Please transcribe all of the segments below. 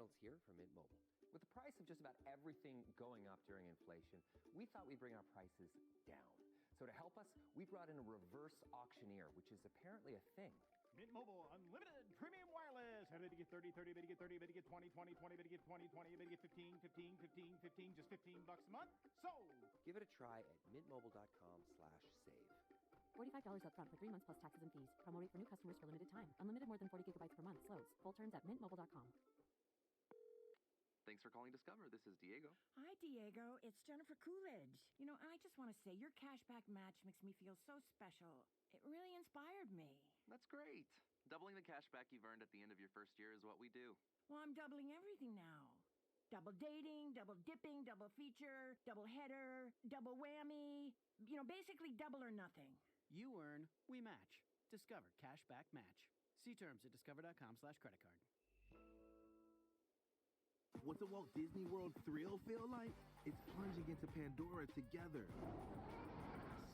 Reynolds here from Mint Mobile. With the price of just about everything going up during inflation, we thought we'd bring our prices down. So to help us, we brought in a reverse auctioneer, which is apparently a thing. Mint Mobile Unlimited Premium Wireless. How did you get 30, 30, bet you get 30, bet you get 20, 20, 20, bet you get 20, 20, bet you get 15, 15, 15, 15, just $15 a month? Sold! Give it a try at mintmobile.com/save. $45 upfront for 3 months plus taxes and fees. Promo rate for new customers for limited time. Unlimited more than 40 gigabytes per month. Slows full terms at mintmobile.com. Thanks for calling Discover. This is Diego. Hi, Diego. It's Jennifer Coolidge. You know, I just want to say your cashback match makes me feel so special. It really inspired me. That's great. Doubling the cashback you've earned at the end of your first year is what we do. Well, I'm doubling everything now. Double dating, double dipping, double feature, double header, double whammy. You know, basically double or nothing. You earn, we match. Discover Cashback Match. See terms at discover.com/creditcard. What's a Walt Disney World thrill feel like? It's plunging into Pandora together.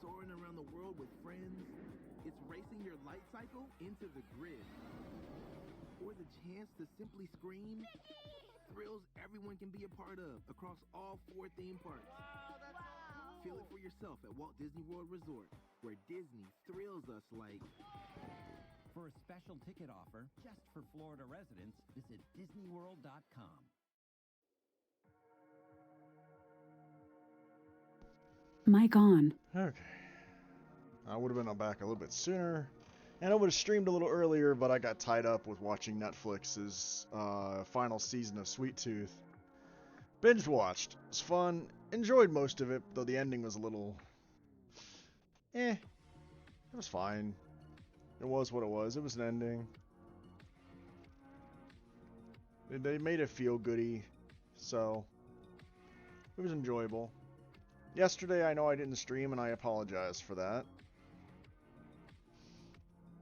Soaring around the world with friends. It's racing your light cycle into the grid. Or the chance to simply scream. Thrills everyone can be a part of across all 4 theme parks. Wow, that's so cool. Feel it for yourself at Walt Disney World Resort, where Disney thrills us like... For a special ticket offer just for Florida residents, visit DisneyWorld.com. Mic on. Okay. I would have been back a little bit sooner, and I would have streamed a little earlier, but I got tied up with watching Netflix's final season of Sweet Tooth. Binge watched. It was fun. Enjoyed most of it, though the ending was a little... It was fine. It was what it was. It was an ending. They made it feel goody, so it was enjoyable. Yesterday, I know I didn't stream, and I apologize for that.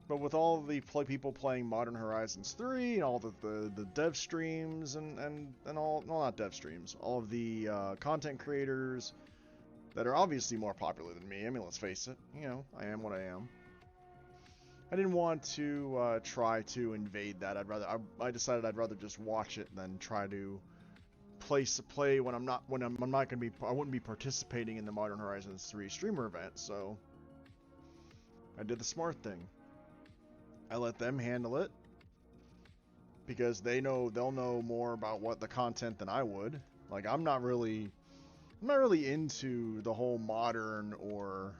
But with all the people playing Modern Horizons 3, and all the dev streams, and all, well, not dev streams, all of the content creators that are obviously more popular than me, I mean, let's face it, you know, I am what I am. I didn't want to try to invade that. I decided I'd rather just watch it than try to play when I'm not gonna be, I wouldn't be participating in the Modern Horizons 3 streamer event, so I did the smart thing. I let them handle it because they'll know more about what the content than I would. Like, I'm not really into the whole modern or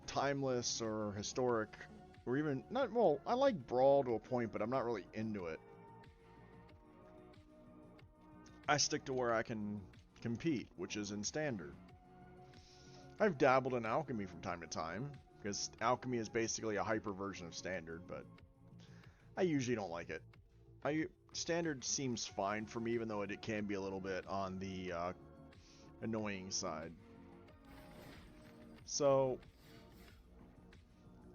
timeless or historic or even not. Well, I like Brawl to a point, but I'm not really into it. I stick to where I can compete, which is in Standard. I've dabbled in Alchemy from time to time, because Alchemy is basically a hyper version of Standard, but I usually don't like it. Standard seems fine for me, even though it can be a little bit on the annoying side. So,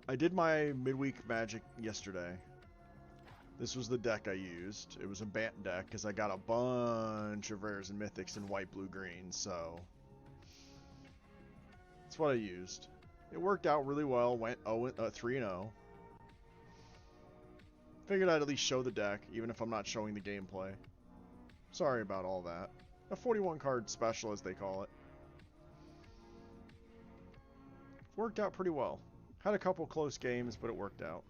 I did my midweek magic yesterday. This was the deck I used. It was a Bant deck, because I got a bunch of rares and mythics in white, blue, green, so that's what I used. It worked out really well, went 3-0. Figured I'd at least show the deck, even if I'm not showing the gameplay. Sorry about all that. A 41 card special, as they call it. Worked out pretty well. Had a couple close games, but it worked out.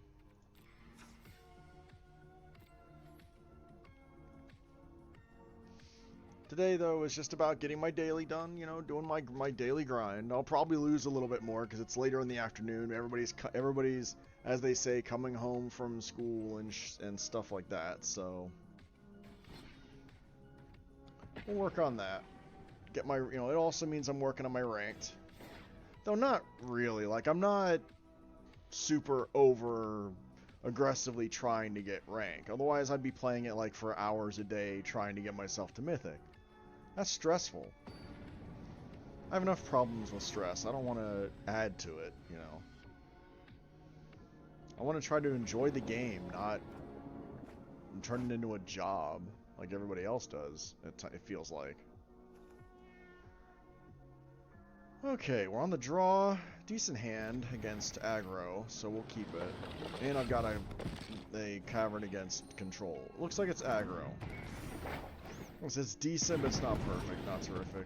Today, though, is just about getting my daily done, you know, doing my daily grind. I'll probably lose a little bit more because it's later in the afternoon. Everybody's, as they say, coming home from school and stuff like that, so we'll work on that. Get my, you know, it also means I'm working on my ranked. Though not really, like, I'm not super over aggressively trying to get rank. Otherwise, I'd be playing it, like, for hours a day trying to get myself to Mythic. That's stressful. I have enough problems with stress. I don't want to add to it, you know. I want to try to enjoy the game, not turn it into a job like everybody else does, it feels like. Okay, we're on the draw. Decent hand against aggro, so we'll keep it. And I've got a cavern against control. Looks like it's aggro. It's decent, but it's not perfect, not terrific.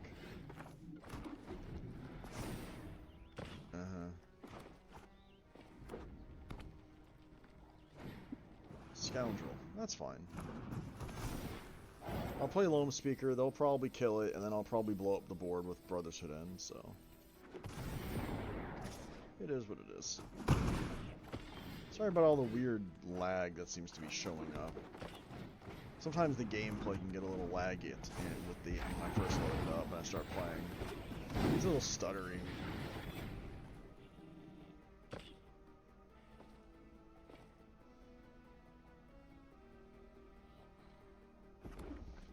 Scoundrel. That's fine. I'll play Loam Speaker, they'll probably kill it, and then I'll probably blow up the board with Brotherhood End, so... It is what it is. Sorry about all the weird lag that seems to be showing up. Sometimes the gameplay can get a little laggy when I first load it up and I start playing. It's a little stuttery.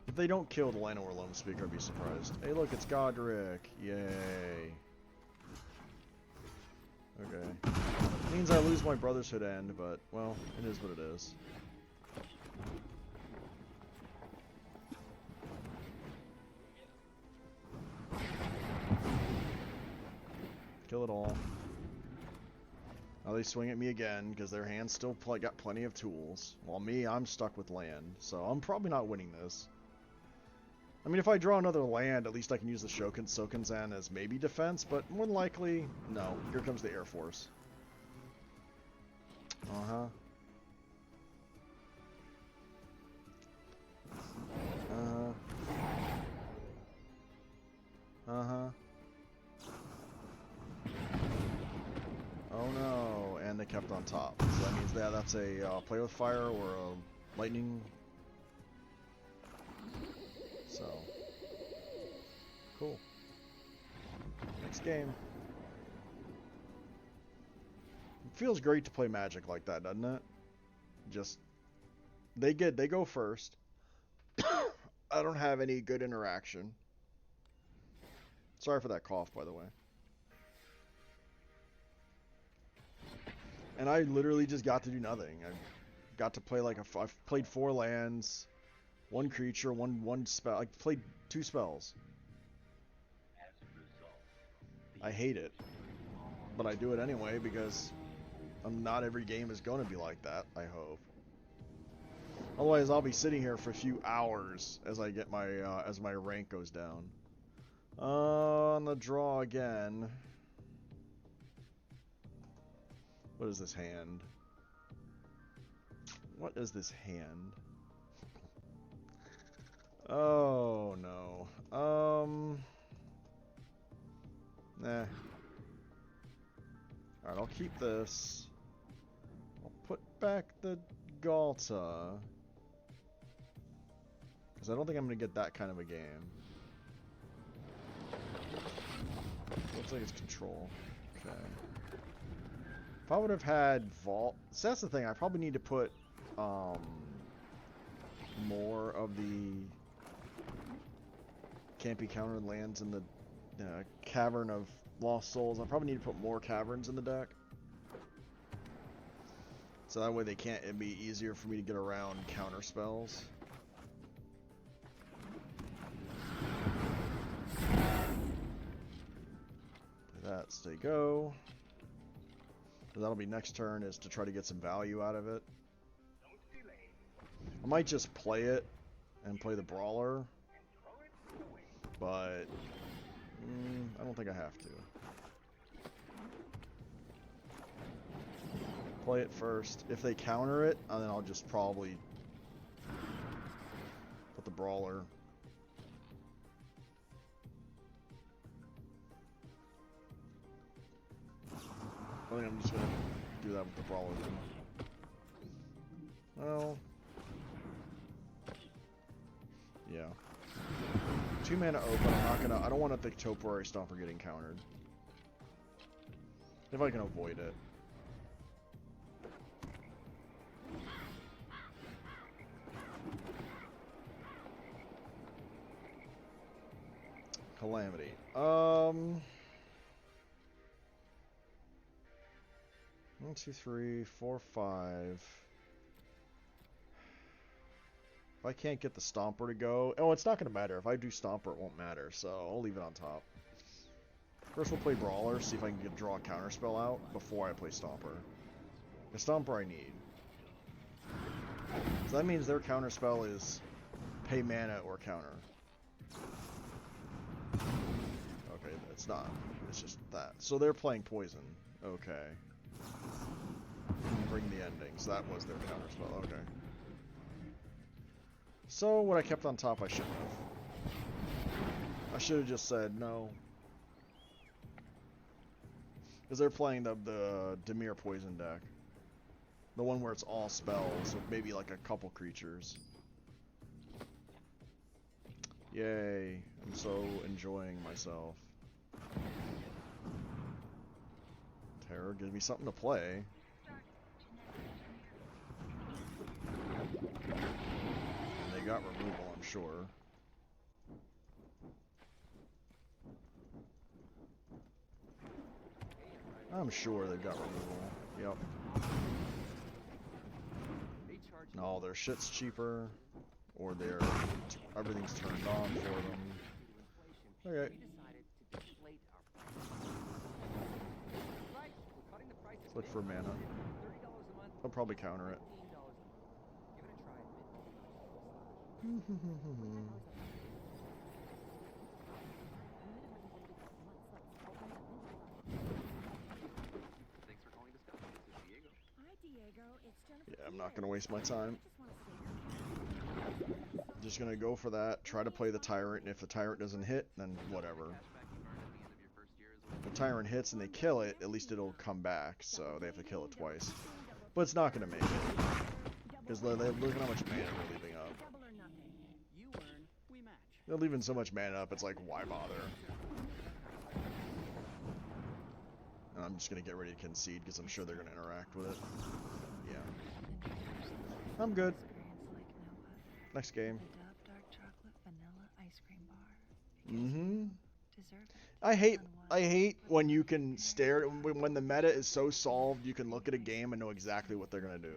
If they don't kill the Llanowar Loam Speaker, I'd be surprised. Hey look, it's Godric! Yay! Okay. Means I lose my Brotherhood End, but, well, it is what it is. Kill it all. Now they swing at me again, because their hand's still got plenty of tools. While me, I'm stuck with land, so I'm probably not winning this. I mean, if I draw another land, at least I can use the Sokunzan as maybe defense, but more than likely, no. Here comes the Air Force. Uh-huh. Uh-huh. Oh no, and they kept on top. So that means that's a play with fire or a lightning. So, cool. Next game. It feels great to play Magic like that, doesn't it? Just, they go first. I don't have any good interaction. Sorry for that cough, by the way. And I literally just got to do nothing. I got to play like I've played 4 lands, 1 creature, one spell. I played 2 spells. I hate it, but I do it anyway because not every game is going to be like that. I hope. Otherwise, I'll be sitting here for a few hours as I get my as my rank goes down. On the draw again. What is this hand? What is this hand? Oh no. Nah. Alright, I'll keep this. I'll put back the Galta. Because I don't think I'm going to get that kind of a game. Looks like it's control. Okay. If I would have had Vault... So that's the thing, I probably need to put more of the can't be countered lands in the Cavern of Lost Souls. I probably need to put more caverns in the deck. So that way they can't, it'd be easier for me to get around counter spells. Play that, stay go. That'll be next turn, is to try to get some value out of it. I might just play it and play the Brawler, but I don't think I have to. Play it first. If they counter it, then I'll just probably put the Brawler. I think I'm just gonna do that with the Brawler then. Well, yeah. 2 mana open. I don't want to think Temporary Stomper getting countered. If I can avoid it. Calamity. 1, 2, 3, 4, 5. If I can't get the Stomper to go... Oh, it's not going to matter. If I do Stomper, it won't matter. So, I'll leave it on top. First we'll play Brawler, see if I can draw a counter spell out before I play Stomper. The Stomper I need. So that means their counter spell is pay mana or counter. Okay, it's not. It's just that. So they're playing Poison. Okay. Bring the ending. So that was their counter spell. Okay. So what I kept on top I shouldn't have. I should have just said no. Because they're playing the Dimir Poison deck. The one where it's all spells with maybe like a couple creatures. Yay. I'm so enjoying myself. Terror gives me something to play. And they got removal, I'm sure. I'm sure they've got removal. Yep. No, their shit's cheaper. Or their everything's turned on for them. Okay. Let's look for mana. I'll probably counter it. Yeah, I'm not gonna waste my time. I'm just gonna go for that, try to play the Tyrant, and if the Tyrant doesn't hit, then whatever. If the Tyrant hits and they kill it, at least it'll come back, so they have to kill it twice. But it's not gonna make it. Because look at how much mana they're leaving up. They're leaving so much mana up, it's like, why bother? And I'm just gonna get ready to concede, because I'm sure they're gonna interact with it. Yeah. I'm good. Next game. Mm-hmm. I hate when you can stare when the meta is so solved you can look at a game and know exactly what they're gonna do.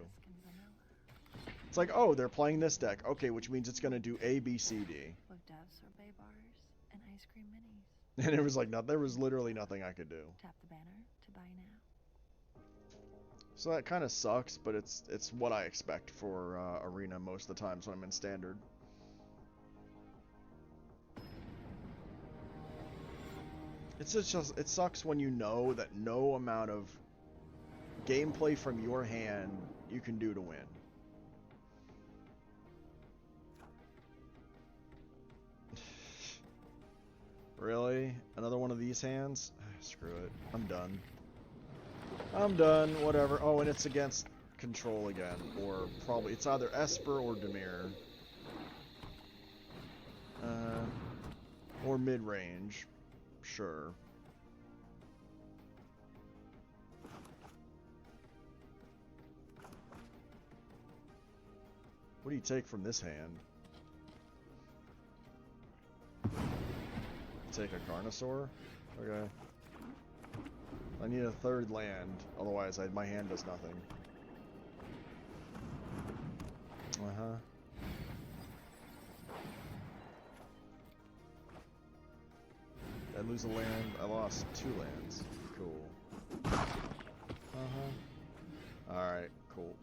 It's like, oh, they're playing this deck. Okay, which means it's gonna do A, B, C, D. And it was like there was literally nothing I could do. Tap the banner to buy now. So that kind of sucks, but it's what I expect for Arena most of the times when I'm in Standard. It's just it sucks when you know that no amount of gameplay from your hand you can do to win. Really? Another one of these hands? Screw it. I'm done. I'm done. Whatever. Oh, and it's against control again. Or probably... It's either Esper or Dimir. Or mid-range. Sure. What do you take from this hand? Take a Carnosaur? Okay. I need a third land, otherwise my hand does nothing. Uh-huh. I lose a land. I lost 2 lands. Cool. Uh-huh. Alright, cool.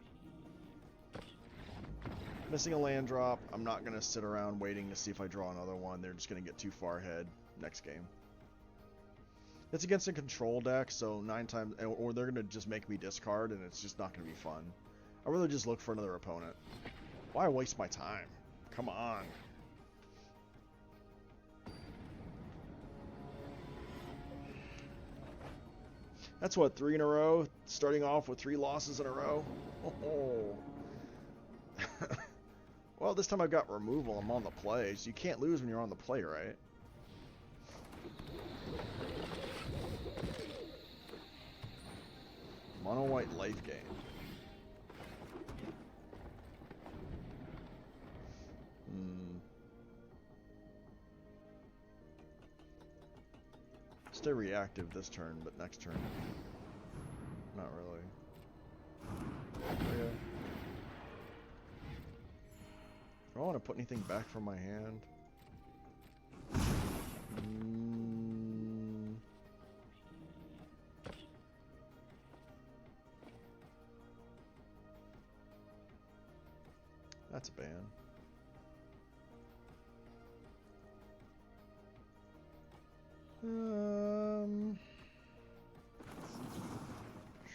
Missing a land drop. I'm not going to sit around waiting to see if I draw another one. They're just going to get too far ahead next game. It's against a control deck, so 9 times... Or they're going to just make me discard, and it's just not going to be fun. I'd rather just look for another opponent. Why waste my time? Come on. That's what, 3 in a row? Starting off with 3 losses in a row? Oh. Well, this time I've got removal. I'm on the play, so you can't lose when you're on the play, right? Mono white life gain. Stay reactive this turn, but next turn, not really. Okay. Do I want to put anything back from my hand?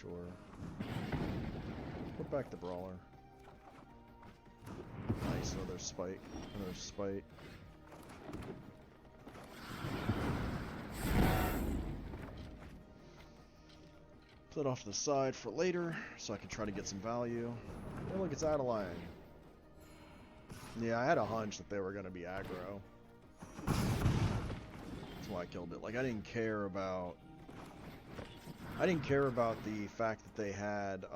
Sure. Put back the brawler. Nice, another spike. Another spike. Put it off to the side for later, so I can try to get some value. Oh, look, it's Adeline. Yeah, I had a hunch that they were going to be aggro. That's why I killed it. Like, I didn't care about the fact that they had,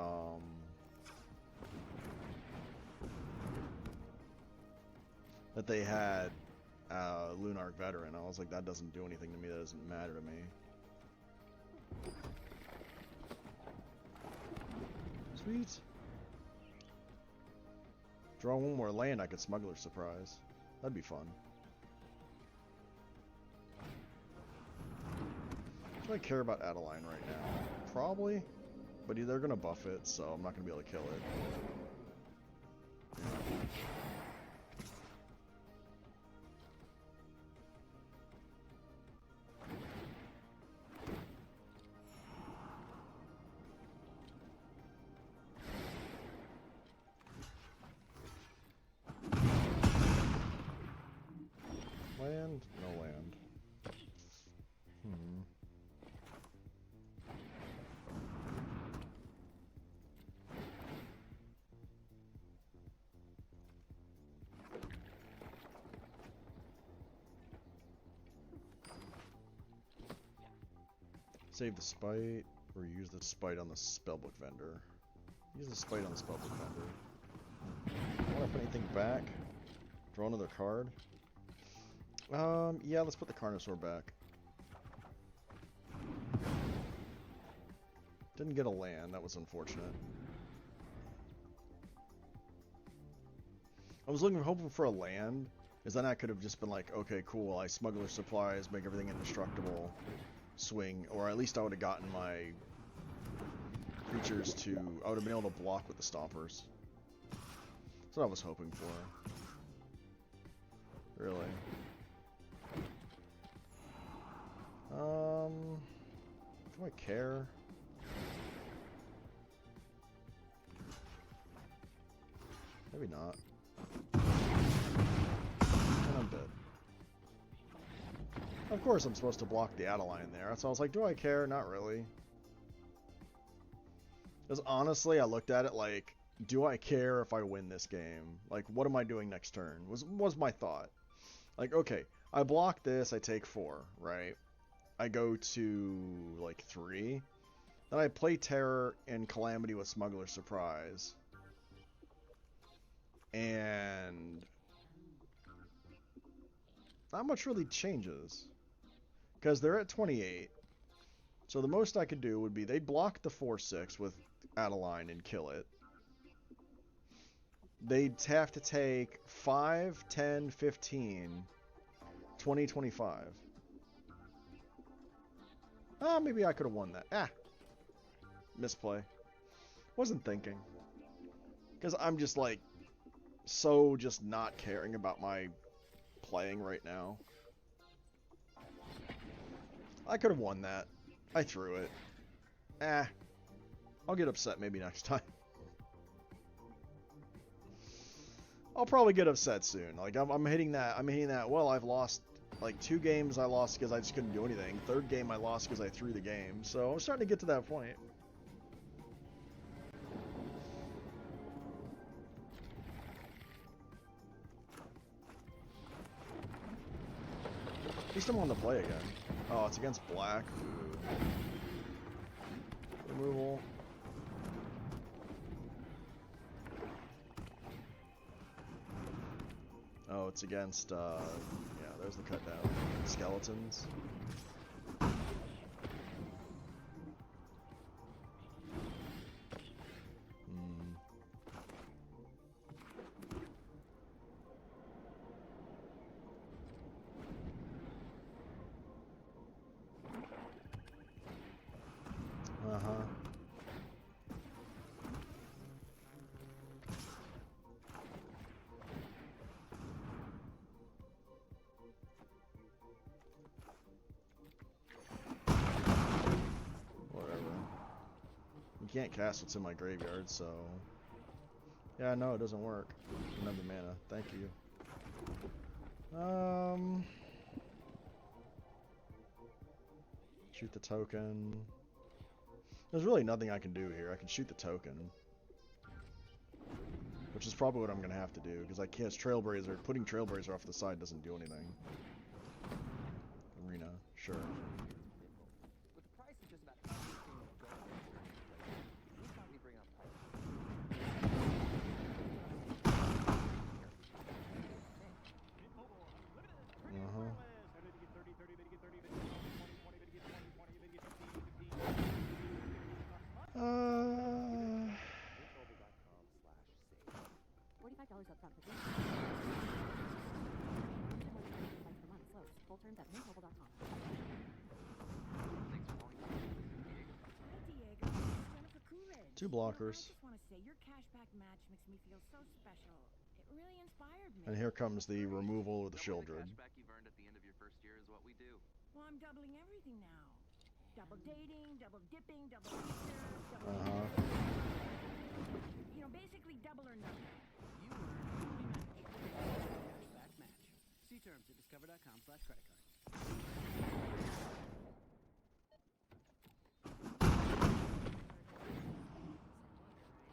Lunark Veteran. I was like, that doesn't do anything to me, that doesn't matter to me. Sweet. Draw one more land, I could Smuggler's Surprise. That'd be fun. Do I care about Adeline right now? Probably. But they're gonna buff it, so I'm not gonna be able to kill it. Land? No land. Save the spite, or use the spite on the spellbook vendor. Use the spite on the spellbook vendor. Want to put anything back? Draw another card? Yeah, let's put the Carnosaur back. Didn't get a land, that was unfortunate. I was hoping for a land, because then I could have just been like, okay, cool, I Smuggler Supplies, make everything indestructible, swing, or at least I would have gotten my creatures to, I would have been able to block with the Stompers. That's what I was hoping for. Really. Do I care? Maybe not. And I'm dead. Of course I'm supposed to block the Adeline there. So I was like, do I care? Not really. Because honestly, I looked at it like, do I care if I win this game? Like, what am I doing next turn? Was my thought. Like, okay, I block this, I take 4, right? I go to, like, 3. Then I play Terror and Calamity with Smuggler's Surprise. And not much really changes. Because they're at 28. So the most I could do would be they block the 4/6 with Adeline and kill it. They'd have to take 5, 10, 15, 20, 25. Ah, maybe I could have won that. Ah. Misplay. Wasn't thinking. Because I'm just like, so just not caring about my playing right now. I could have won that. I threw it. Ah. I'll get upset maybe next time. I'll probably get upset soon. Like, I'm hitting that, well, I've lost, like, 2 games I lost because I just couldn't do anything. 3rd game I lost because I threw the game. So I'm starting to get to that point. At least I'm on the play again. Oh, it's against black. Removal. Oh, it's against, yeah, there's the cut down. Skeletons. can't cast what's in my graveyard, so... Yeah, no, it doesn't work. Remember mana. Thank you. Shoot the token. There's really nothing I can do here. I can shoot the token. Which is probably what I'm going to have to do, because I can't... Trailblazer... Putting Trailblazer off the side doesn't do anything. Arena. Sure. With the price of just about everything going up during inflation, we thought we'd bring up prices. Uh-huh. $45 upfront for 3 months. Per month slows. Full terms at mintmobile.com. Two blockers. I just want to say your cashback match makes me feel so special. It really inspired me. And here comes the removal of the Shieldred. The cashback you've earned at the end of your first year is what we do. Well, I'm doubling everything now. Double dating, double dipping, double feature, double... You know, basically double or nothing. You earn cashback match. See terms at discover.com/credit card.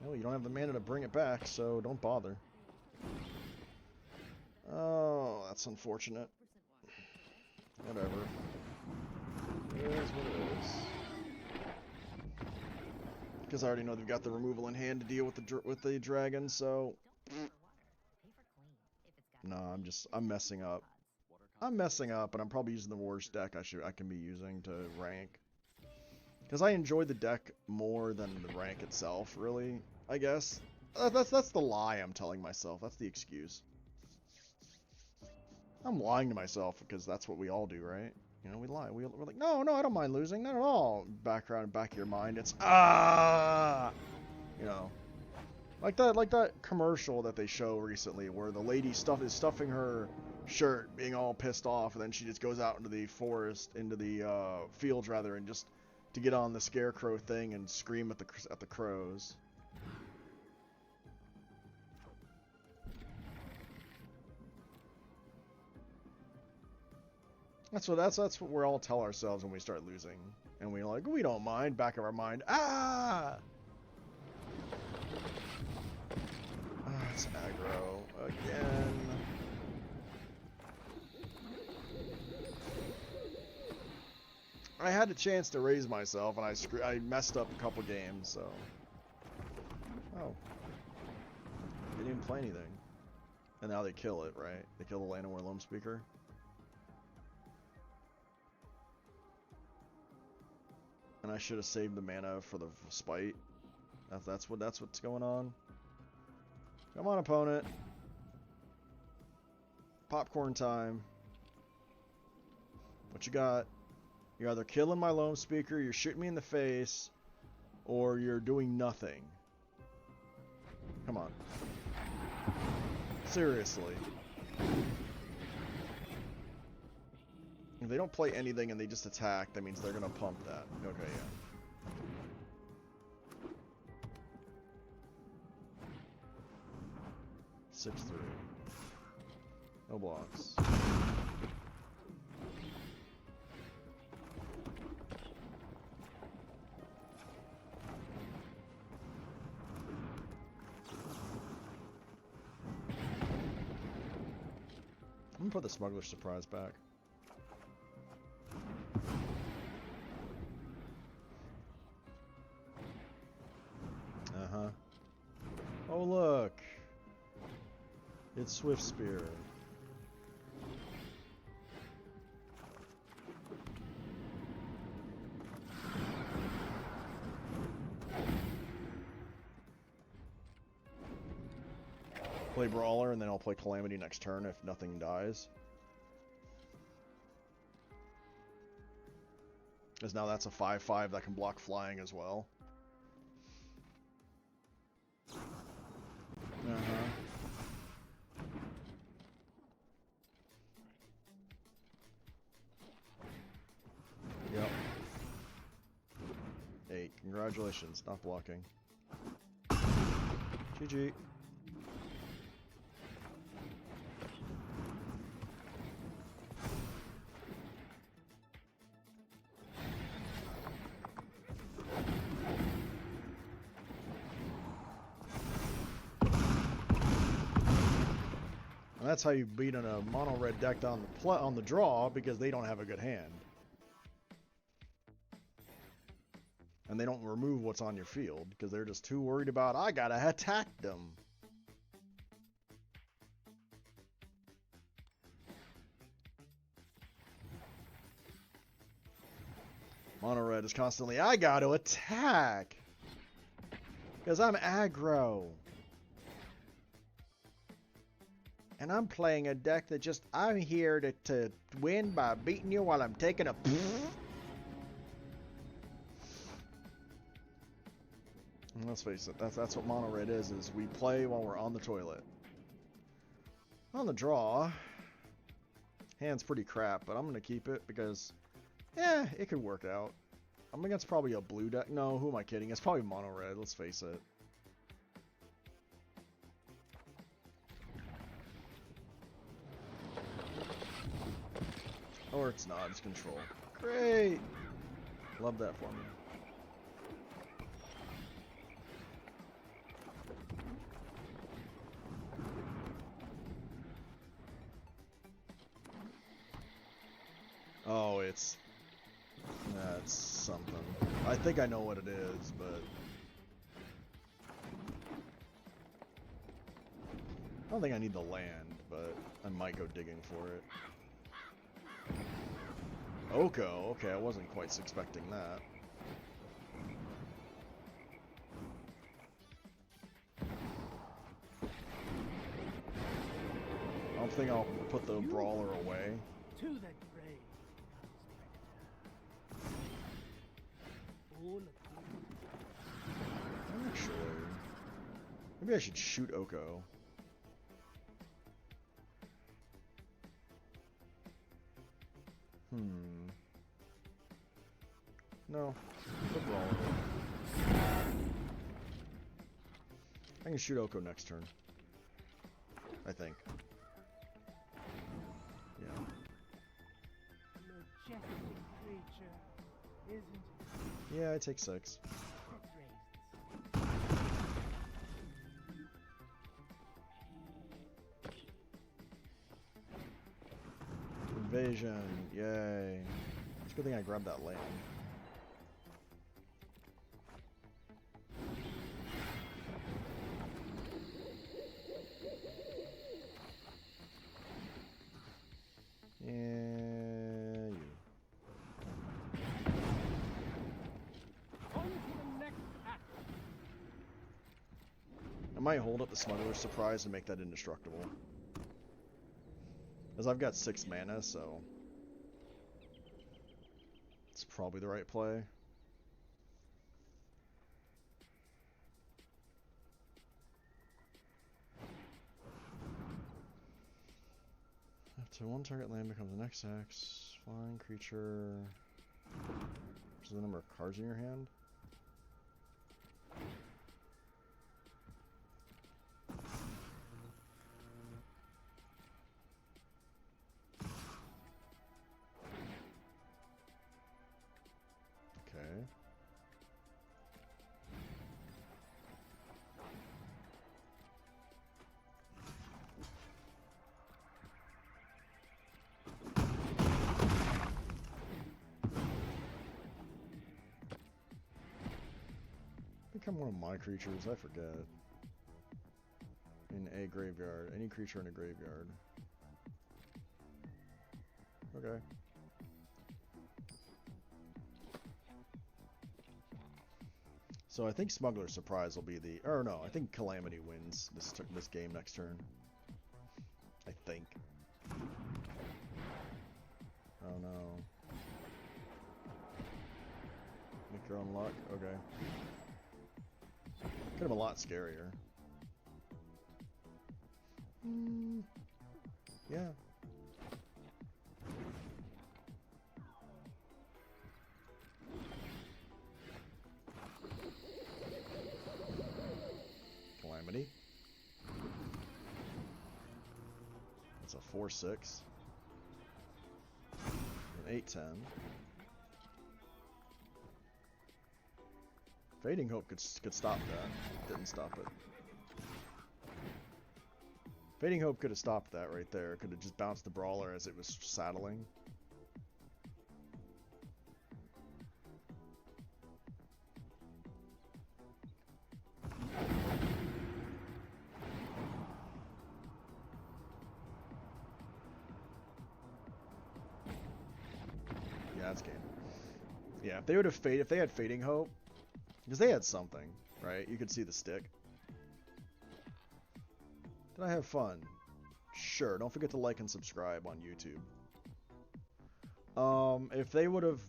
Well, you don't have the mana to bring it back, so don't bother. Oh, that's unfortunate. Whatever. It is what it is. Because I already know they've got the removal in hand to deal with the dragon, so... No, I'm messing up. I'm messing up, and I'm probably using the worst deck I can be using to rank. Because I enjoy the deck more than the rank itself, really, I guess. That's the lie I'm telling myself. That's the excuse. I'm lying to myself because that's what we all do, right? You know, we lie. We're like, no, I don't mind losing. Not at all. Back of your mind, it's, you know. Like that commercial that they show recently where the lady is stuffing her shirt, being all pissed off, and then she just goes out into the forest, into the fields rather, and just to get on the scarecrow thing and scream at the crows. That's what we all tell ourselves when we start losing, and we're like, we don't mind. Back of our mind, it's aggro again. I had a chance to raise myself, and I messed up a couple games, so. Oh. Didn't even play anything. And now they kill it, right? They kill the Llanowar Loam Speaker. And I should have saved the mana for the spite. That's what's going on. Come on, opponent. Popcorn time. What you got? You're either killing my Loam Speaker, you're shooting me in the face, or you're doing nothing. Come on. Seriously. If they don't play anything and they just attack, that means they're gonna pump that. Okay, yeah. Six, 3. No blocks. I'm gonna put the Smuggler's Surprise back. Uh-huh. Oh, look. It's Swift Spear. Play Brawler, and then I'll play Calamity next turn if nothing dies. Because now that's a 5/5 that can block flying as well. Uh-huh. Yep. 8. Congrats. Congratulations, not blocking. GG. And that's how you beat in a mono red deck on the draw, because they don't have a good hand. And they don't remove what's on your field because they're just too worried about, I gotta attack them. Mono red is constantly, I gotta attack because I'm aggro. And I'm playing a deck that just, I'm here to win by beating you while I'm taking a... And let's face it, that's what mono red is we play while we're on the toilet. On the draw, hand's pretty crap, but I'm going to keep it because, yeah, it could work out. I'm against probably a blue deck. No, who am I kidding? It's probably mono red, let's face it. Or it's not, it's control. Great! Love that for me. Oh, that's something. I think I know what it is, but I don't think I need the land, but I might go digging for it. Oko, okay, I wasn't quite expecting that. I don't think I'll put the brawler away. To the grave. Actually, maybe I should shoot Oko. No. Put brawler. I can shoot Oko next turn. I think. Yeah. Majestic creature, isn't it? Yeah, I take 6. Invasion, yay. It's a good thing I grabbed that land. Yeah, you. I might hold up the Smuggler's Surprise and make that indestructible. As I've got 6 mana, so it's probably the right play. So one target land becomes an XX. Flying creature. Which is the number of cards in your hand. Okay. Become one of my creatures, I forget. In a graveyard. Any creature in a graveyard. Okay. So I think Smuggler's Surprise will be the... Or no, I think Calamity wins this game next turn. I think. Oh no. Make your own luck? Okay. Could have been a lot scarier. Yeah. It's a 4-6. An 8-10. Fading Hope could stop that. Didn't stop it. Fading Hope could have stopped that right there. Could have just bounced the Brawler as it was saddling. Yeah, that's game. Yeah, if they would have if they had Fading Hope, because they had something, right? You could see the stick. Did I have fun? Sure. Don't forget to like and subscribe on YouTube. If they would have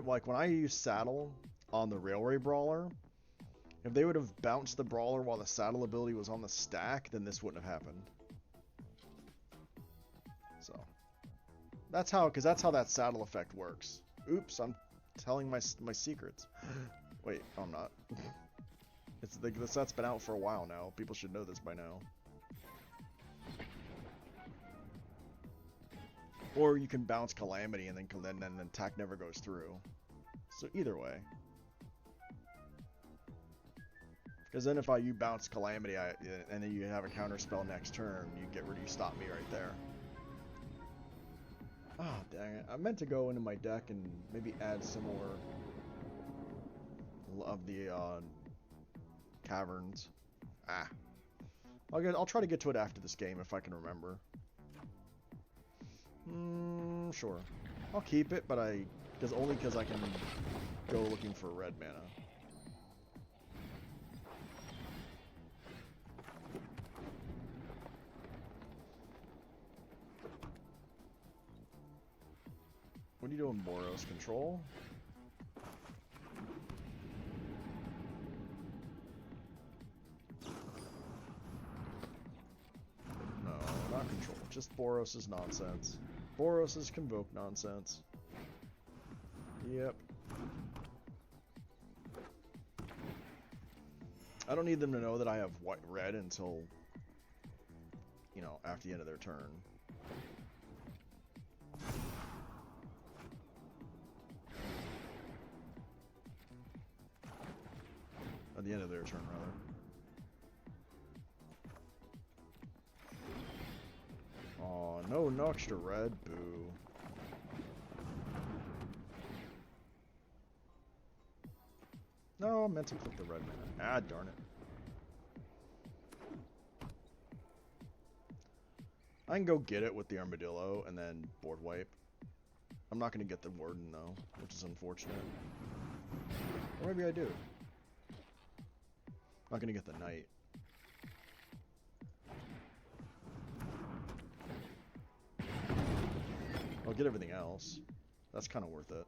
like when I used saddle on the Railway Brawler, if they would have bounced the Brawler while the saddle ability was on the stack, then this wouldn't have happened. So that's how that saddle effect works. Oops, I'm telling my secrets. Wait, I'm not. The set's been out for a while now. People should know this by now. Or you can bounce Calamity and then attack never goes through. So either way. Because then if you bounce Calamity and then you have a counter spell next turn, you stop me right there. Ah, oh, dang it. I meant to go into my deck and maybe add some more of the caverns. Ah. I'll try to get to it after this game if I can remember. Sure. I'll keep it, but only because I can go looking for red mana. What are you doing, Boros? Control? No, not control. Just Boros' nonsense. Boros' Convoke nonsense. Yep. I don't need them to know that I have red until, after the end of their turn. At the end of their turn, rather. Oh, no extra red. Boo. No, I meant to click the red mana. Ah, darn it. I can go get it with the Armadillo and then board wipe. I'm not going to get the Warden, though, which is unfortunate. Or maybe I do. I'm not going to get the Knight. I'll get everything else. That's kind of worth it.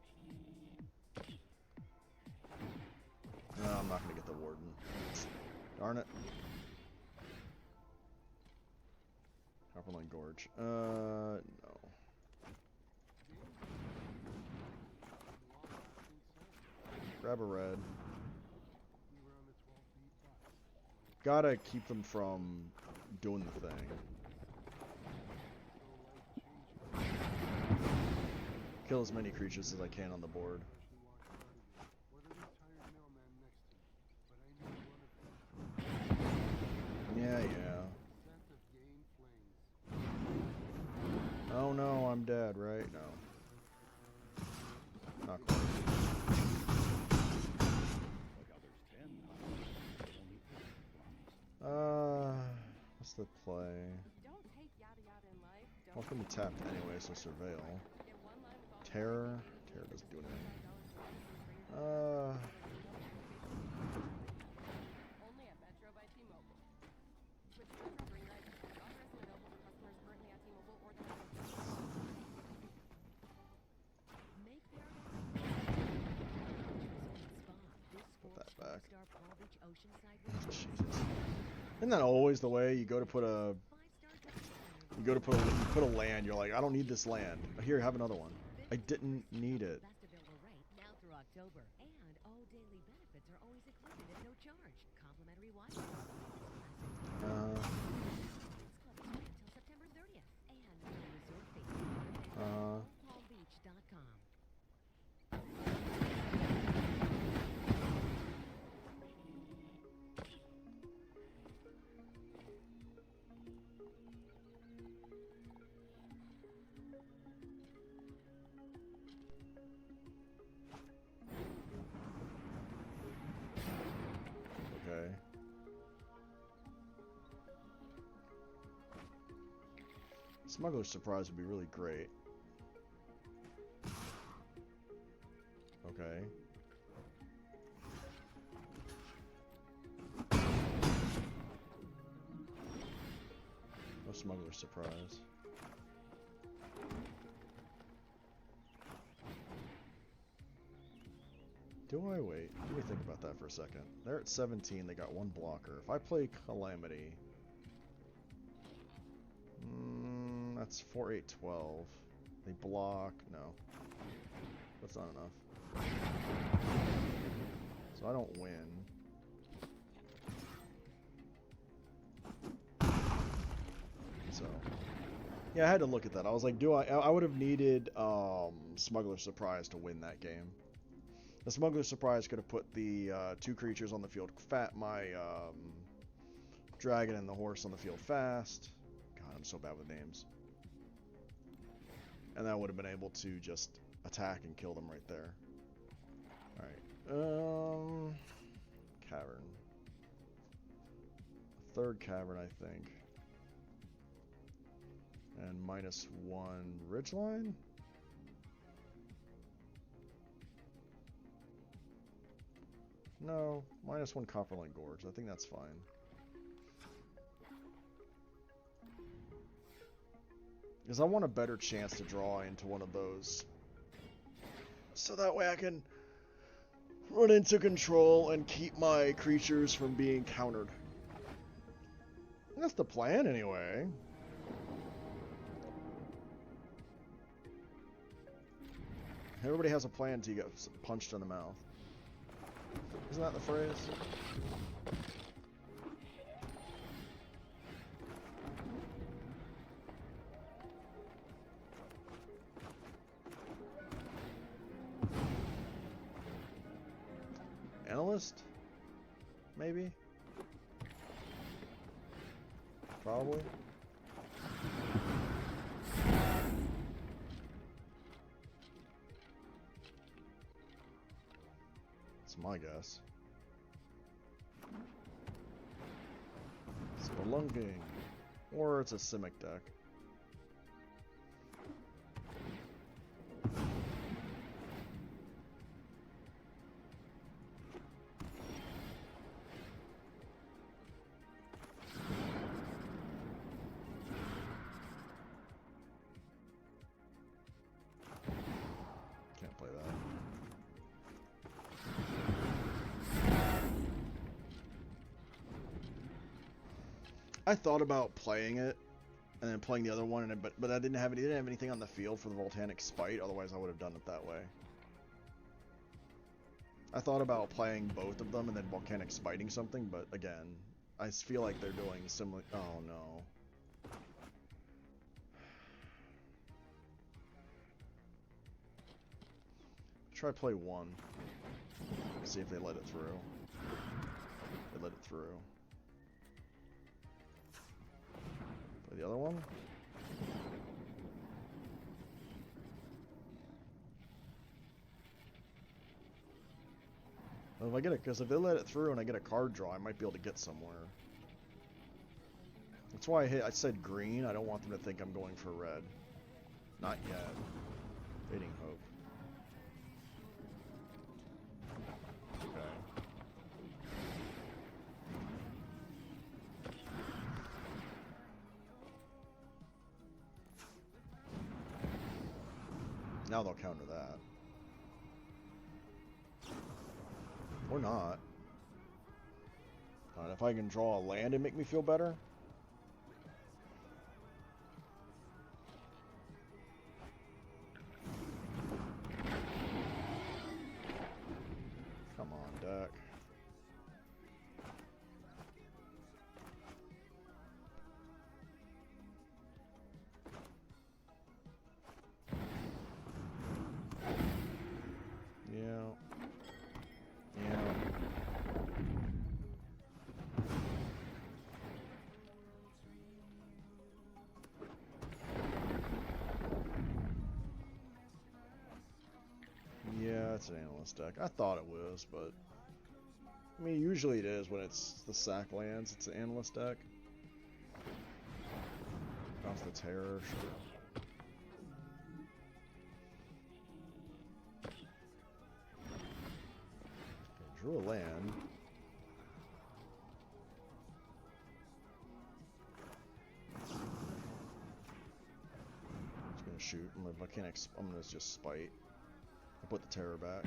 No, I'm not going to get the Warden. Darn it. Copperline Gorge. No. Grab a red. Gotta keep them from doing the thing. Kill as many creatures as I can on the board. Yeah. Oh no, I'm dead, right? No. Not quite. What's the play? Well, can be tapped anyway, so Surveil. Terror? Terror doesn't do anything. Put that back. Jesus. Isn't that always the way? You put a land, you're like, I don't need this land. Here, have another one. I didn't need it. Okay. Smuggler's Surprise would be really great. Okay. No Smuggler's Surprise. Do I wait? Let me think about that for a second. They're at 17, they got one blocker. If I play Calamity... that's 4, 8, 12. They block... no. That's not enough. So I don't win. So... yeah, I had to look at that. I was like, I would have needed Smuggler's Surprise to win that game. The Smuggler's Surprise could have put the 2 creatures on the field my dragon and the horse on the field fast. God, I'm so bad with names. And that would have been able to just attack and kill them right there. Alright. Cavern. Third cavern, I think. And -1 ridgeline? No, -1 Copperline Gorge. I think that's fine. Because I want a better chance to draw into one of those. So that way I can run into control and keep my creatures from being countered. That's the plan anyway. Everybody has a plan until you get punched in the mouth. Isn't that the phrase? Analyst? Maybe? Probably? That's my guess. Spelunking. Or it's a Simic deck. Can't play that. I thought about playing it and then playing the other one, and but I didn't have anything on the field for the Volcanic Spite. Otherwise, I would have done it that way. I thought about playing both of them and then Volcanic Spiting something, but again, I feel like they're doing similar. Oh no. Try play one. See if they let it through. They let it through. Play the other one. Well, if I get it, because if they let it through and I get a card draw, I might be able to get somewhere. That's why I said green. I don't want them to think I'm going for red. Not yet. Fading hope. Now they'll counter that. Or not. If I can draw a land and make me feel better. Come on, deck. it's an analyst deck. I thought it was, but I mean, usually it is when it's the sack lands. It's an analyst deck. Off the terror, sure. Okay, drew a land. Just gonna shoot. If I can't, I'm gonna just spite. I'll put the terror back.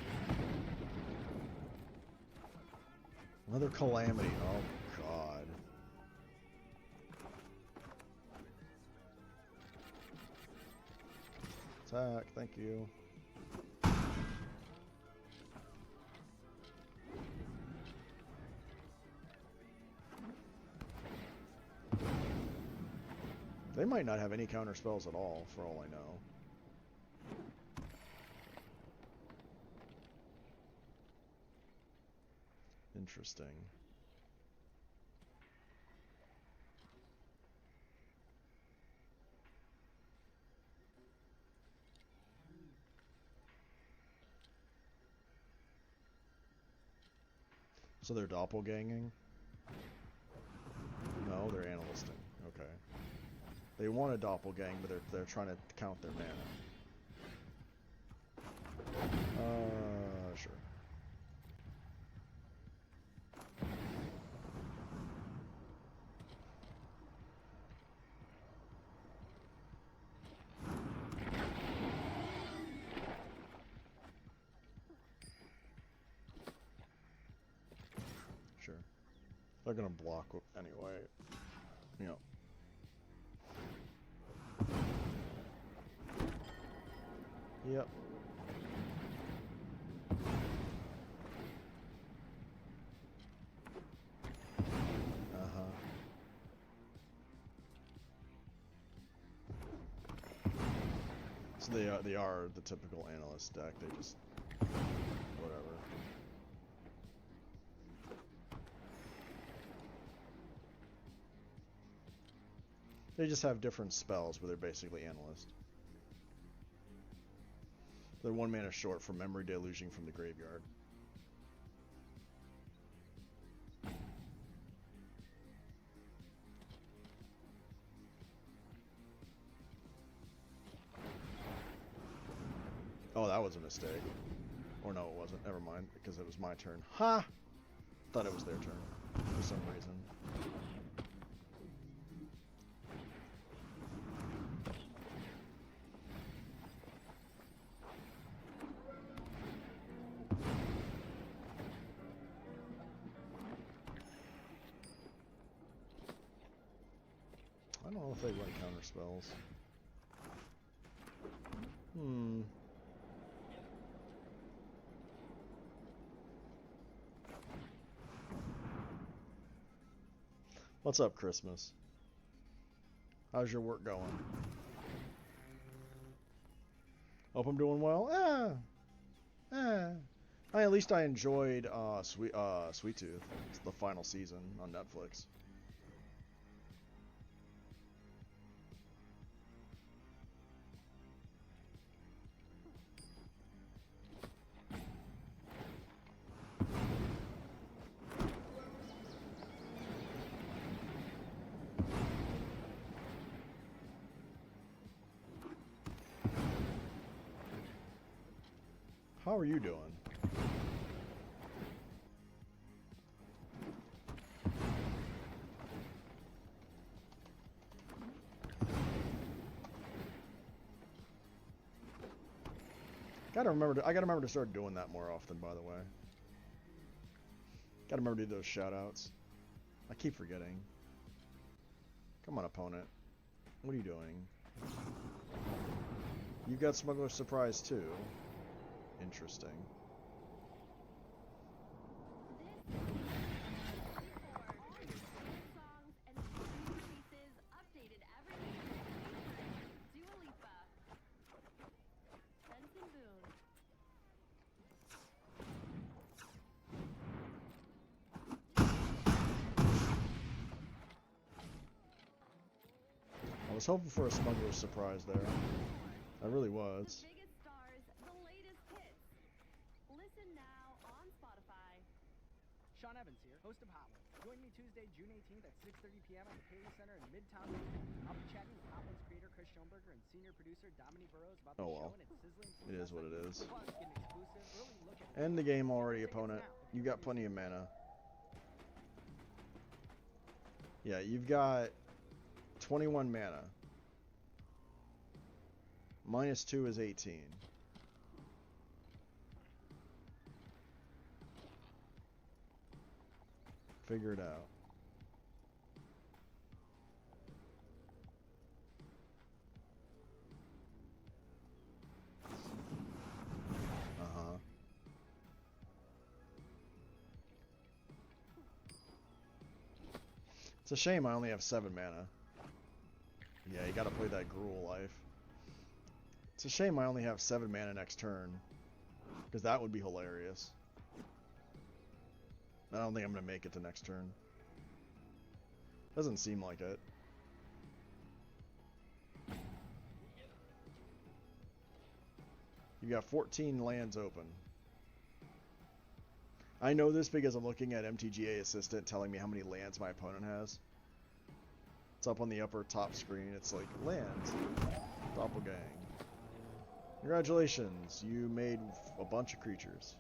Another calamity. Oh god. Attack, thank you. They might not have any counter spells at all, for all I know. Interesting. So they're doppelganging? No, they're analysting. Okay. They want a doppelgang, but they're trying to count their mana. Sure. Sure. They're gonna block anyway. You know. Yep. So they are the typical analyst deck. They just whatever. They just have different spells, but they're basically analyst. They're 1 mana short from Memory Deluging from the graveyard. Oh, that was a mistake. Or no, it wasn't. Never mind, because it was my turn. Ha! Thought it was their turn for some reason. I don't know if they run counter spells. What's up, Christmas? How's your work going? Hope I'm doing well. At least I enjoyed Sweet Tooth. It's the final season on Netflix. How are you doing? I gotta remember to start doing that more often, by the way. Gotta remember to do those shoutouts. I keep forgetting. Come on, opponent. What are you doing? You got Smuggler's Surprise too. Interesting. I was hoping for a Smuggler's Surprise there. I really was. Tuesday, June 18th at 6:30 p.m. at the Paley Center in Midtown Manhattan. I'll be chatting with Hot Ones creator Chris Schoenberger and senior producer Dominique Burrows about the show and its sizzling It is what it is. Plus, get an exclusive early look at End the game already, opponent. You got plenty of mana. Yeah, you've got 21 mana. -2 is 18. Figure it out. Uh-huh. It's a shame I only have 7 mana. Yeah, you gotta play that Gruul life. It's a shame I only have 7 mana next turn. Because that would be hilarious. I don't think I'm going to make it to next turn. Doesn't seem like it. You got 14 lands open. I know this because I'm looking at MTGA Assistant telling me how many lands my opponent has. It's up on the upper top screen. It's like, lands. Doppelgang. Congratulations, you made a bunch of creatures.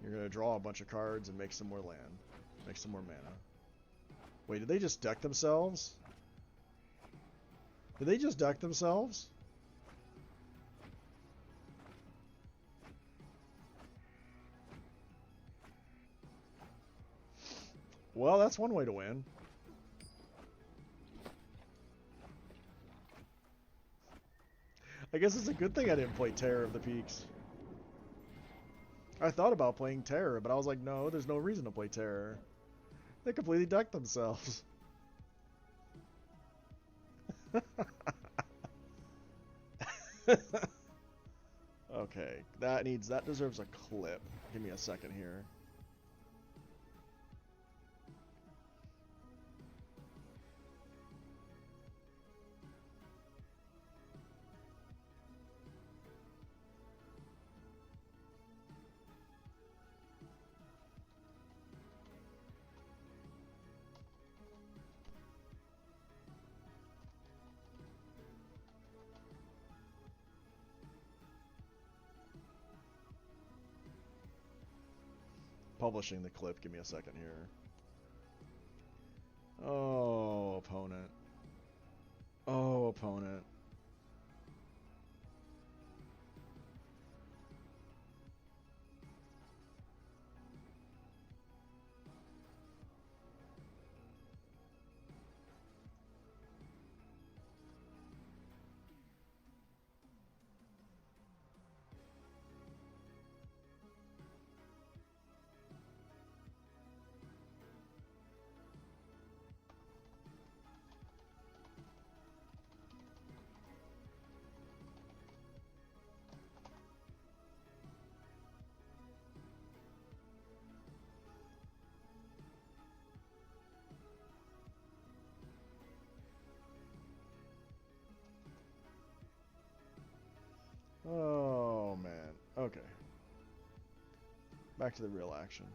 You're going to draw a bunch of cards and make some more land. Make some more mana. Wait, did they just deck themselves? Did they just deck themselves? Well, that's one way to win. I guess it's a good thing I didn't play Terror of the Peaks. I thought about playing Terror, but I was like, no, there's no reason to play Terror. They completely decked themselves. Okay, that deserves a clip. Give me a second here. Publishing the clip. Give me a second here. Oh, opponent. Oh, opponent. Oh, man. Okay. Back to the real action.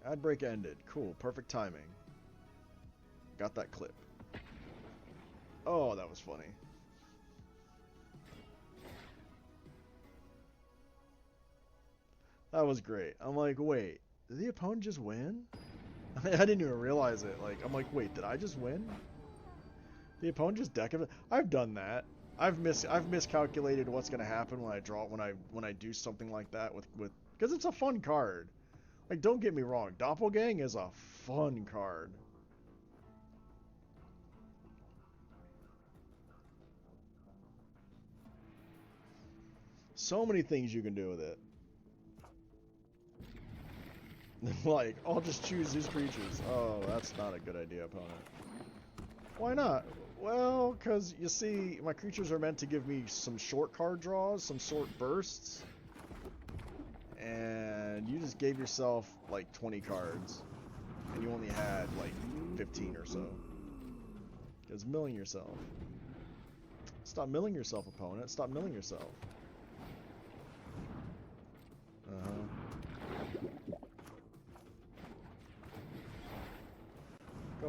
Ad break ended. Cool. Perfect timing. Got that clip. Oh, that was funny. That was great. I'm like, wait, did the opponent just win? I didn't even realize it. Like, I'm like, wait, did I just win? The opponent just deck it. I've done that. I've miscalculated what's gonna happen when I draw when I do something like that with because it's a fun card. Like, don't get me wrong, Doppelgang is a fun card. So many things you can do with it. Like, I'll just choose these creatures. Oh, that's not a good idea, opponent. Why not? Well, because, you see, my creatures are meant to give me some short card draws, some short bursts. And you just gave yourself, like, 20 cards. And you only had, like, 15 or so. Because milling yourself. Stop milling yourself, opponent. Stop milling yourself. Uh-huh.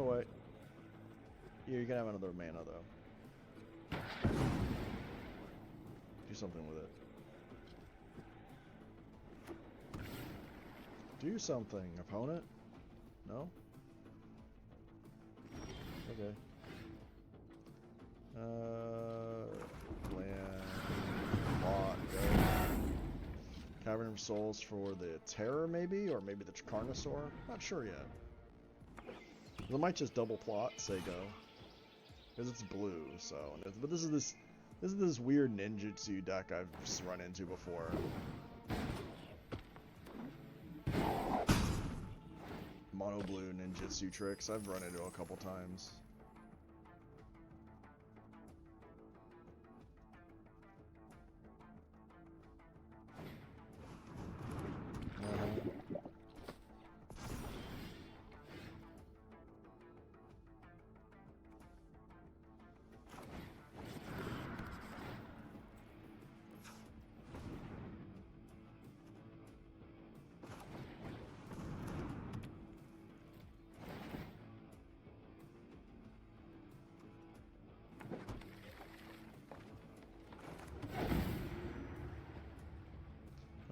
Go away. Yeah, you can have another mana though. Do something with it. Do something, opponent. No? Okay. Land. Lot. Go. Cavern of Souls for the Terror, maybe? Or maybe the Carnosaur? Not sure yet. They might just double plot, say go. Because it's blue, so. But this is this weird ninjutsu deck I've run into before. Mono blue ninjutsu tricks I've run into a couple times.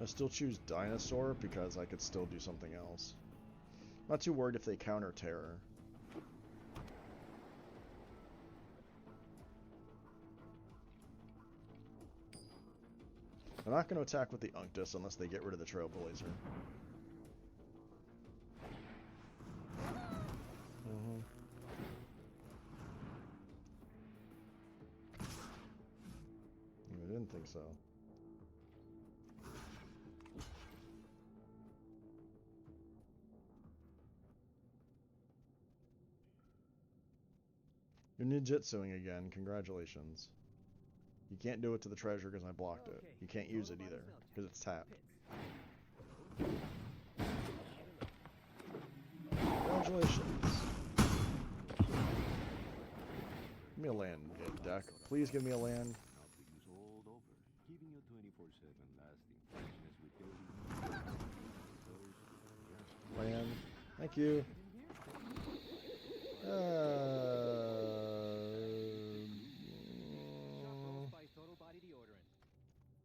I still choose Dinosaur because I could still do something else. Not too worried if they counter Terror. I'm not going to attack with the Unctus unless they get rid of the Trailblazer. I didn't think so. You're ninjutsuing again. Congratulations. You can't do it to the treasure because I blocked it. You can't use it either because it's tapped. Congratulations. Give me a land, deck. Please give me a land. Land. Thank you.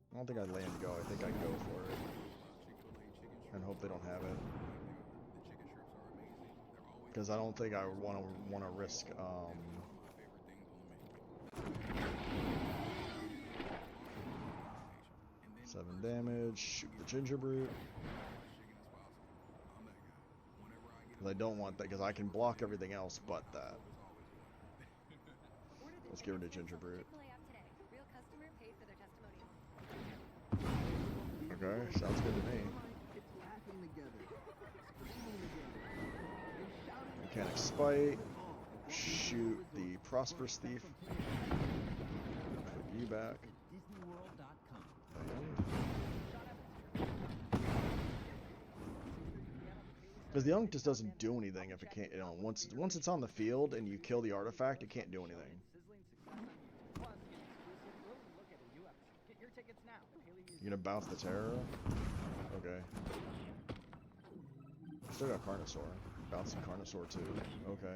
I don't think I'd land go. I think I'd go for it. And hope they don't have it. Because I don't think I would want to risk 7 damage, shoot the Ginger Brute. Because I don't want that, because I can block everything else but that. Let's get rid of Ginger Brute. Okay, sounds good to me. Mechanic Spite. Shoot the Prosperous Thief. Put you back. Because the Unk just doesn't do anything if it can't, you know, once it's on the field and you kill the artifact, it can't do anything. You're gonna bounce the Terror? Okay. Still got Carnosaur. Bouncing Carnosaur too. Okay.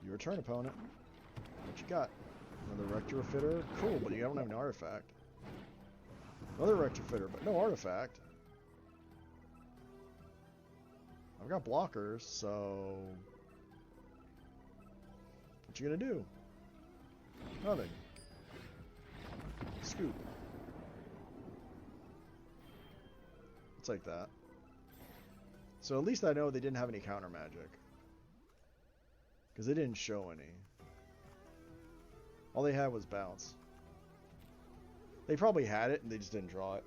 Your turn, opponent. What you got? Another Retrofitter? Cool, but you don't have an artifact. Another Retrofitter, but no artifact. I've got blockers, so... What you gonna do? Nothing. Scoop. It's like that. So at least I know they didn't have any counter magic. Because they didn't show any. All they had was bounce. They probably had it and they just didn't draw it.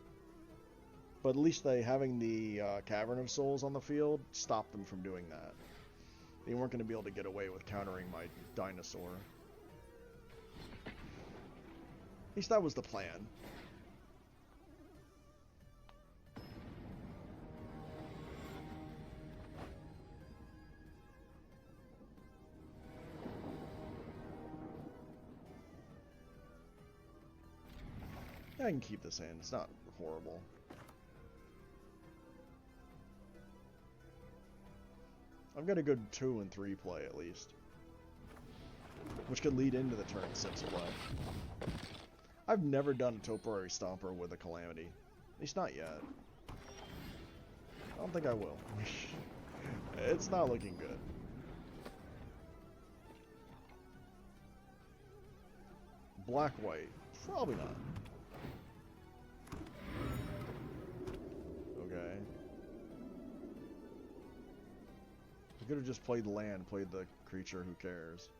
But at least having the Cavern of Souls on the field stopped them from doing that. They weren't going to be able to get away with countering my dinosaur. At least that was the plan. I can keep this in. It's not horrible. I've got a good 2 and 3 play at least, which could lead into the turn 6 play. I've never done a Topiary Stomper with a Calamity, at least not yet. I don't think I will. It's not looking good. Black-white, probably not. Okay. I could have just played the land, played the creature, who cares?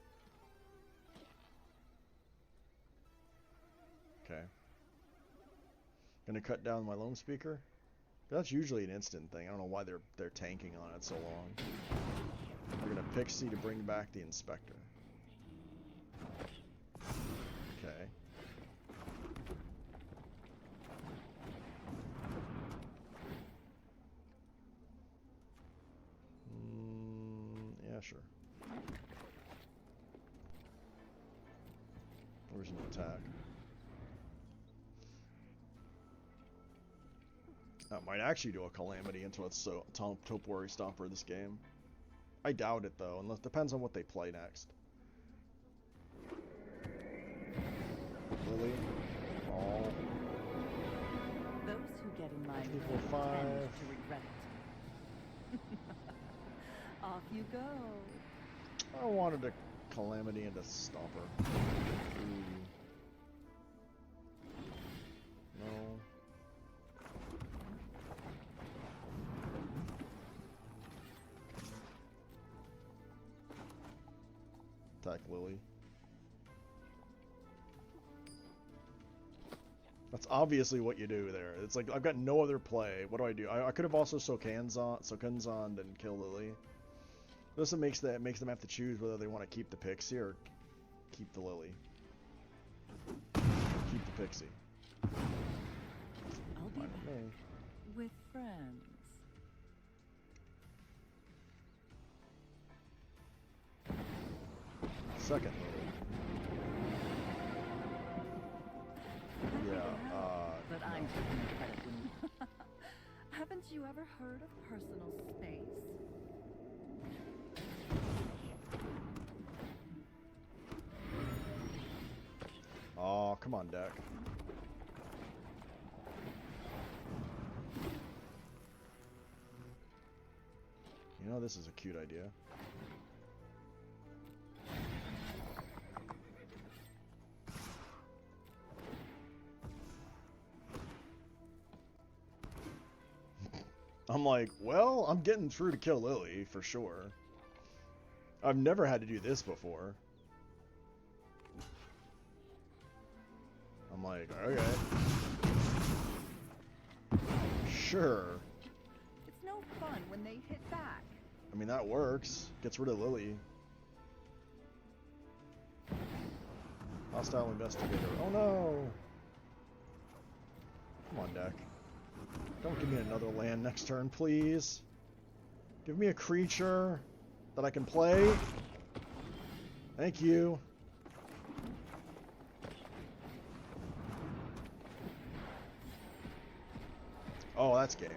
Okay. Gonna cut down my Loam Speaker? That's usually an instant thing. I don't know why they're tanking on it so long. We're gonna Pixie to bring back the Inspector. Okay. Yeah, sure. Where's no attack? That might actually do a Calamity into a Topiary Stomper this game. I doubt it though, unless depends on what they play next. Lily. All. Those who get in line 2, 4, 5. tend to regret it. Off you go. I wanted a Calamity and a Stomper. Ooh. No. Attack Lily. That's obviously what you do there. It's like, I've got no other play. What do? I could have also Sokunzon and kill Lily. This makes them have to choose whether they want to keep the Pixie or keep the Lily. Keep the Pixie. I'll be back with friends. Second Lily. Yeah, but I'm taking the credit. Haven't you ever heard of personal space? Oh, come on, deck. You know, this is a cute idea. I'm like, well, I'm getting through to kill Lily, for sure. I've never had to do this before. I'm like, okay. Sure. It's no fun when they hit back. I mean, that works. Gets rid of Lily. Hostile Investigator. Oh no! Come on, deck. Don't give me another land next turn, please. Give me a creature that I can play. Thank you. Oh, that's game.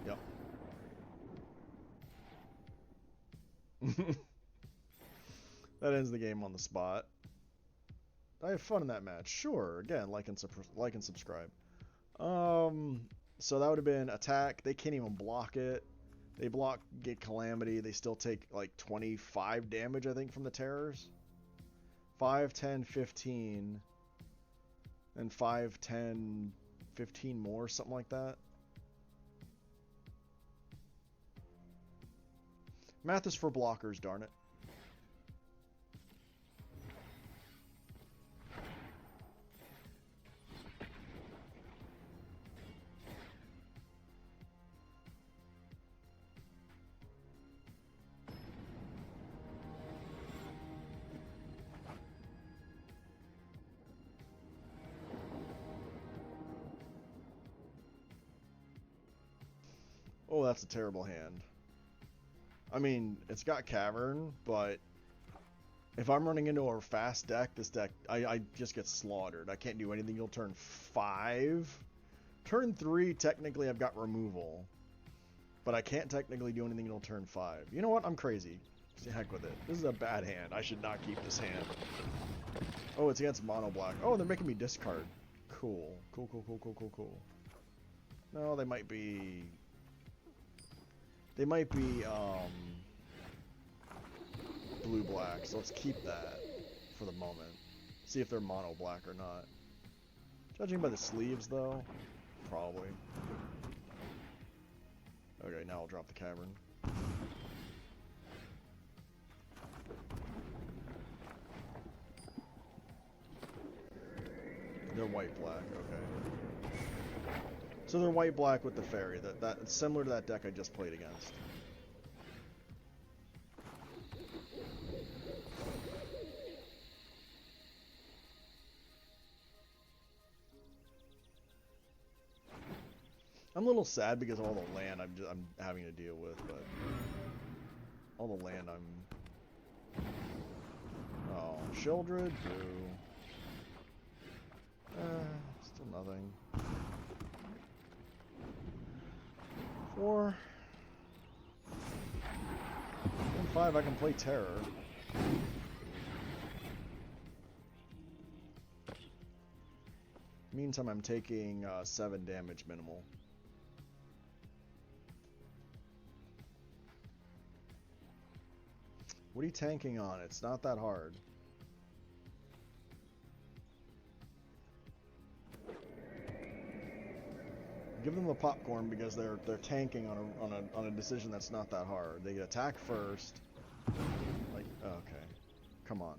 Yep. That ends the game on the spot. I have fun in that match. Sure. Again, like and subscribe. So that would have been attack. They can't even block it. They block, get Calamity. They still take like 25 damage, I think, from the Terrors. 5, 10, 15. And 5, 10, 15 more, something like that. Math is for blockers, darn it. Oh, that's a terrible hand. I mean, it's got Cavern, but if I'm running into a fast deck, this deck, I just get slaughtered. I can't do anything till turn 5. Turn 3, technically, I've got removal. But I can't technically do anything until turn 5. You know what? I'm crazy. To heck with it. This is a bad hand. I should not keep this hand. Oh, it's against mono black. Oh, they're making me discard. Cool. Cool. No, they might be... blue-black, so let's keep that for the moment. See if they're mono-black or not. Judging by the sleeves, though, probably. Okay, now I'll drop the Cavern. They're white-black, okay. So they're white-black with the fairy. That's similar to that deck I just played against. I'm a little sad because of all the land I'm having to deal with, but all the land Oh, Sheldred, boo. Still nothing. 4. And 5, I can play Terror. Meantime, I'm taking 7 damage minimal. What are you tanking on? It's not that hard. Give them the popcorn because they're tanking on a decision that's not that hard. They attack first. Like, okay, come on.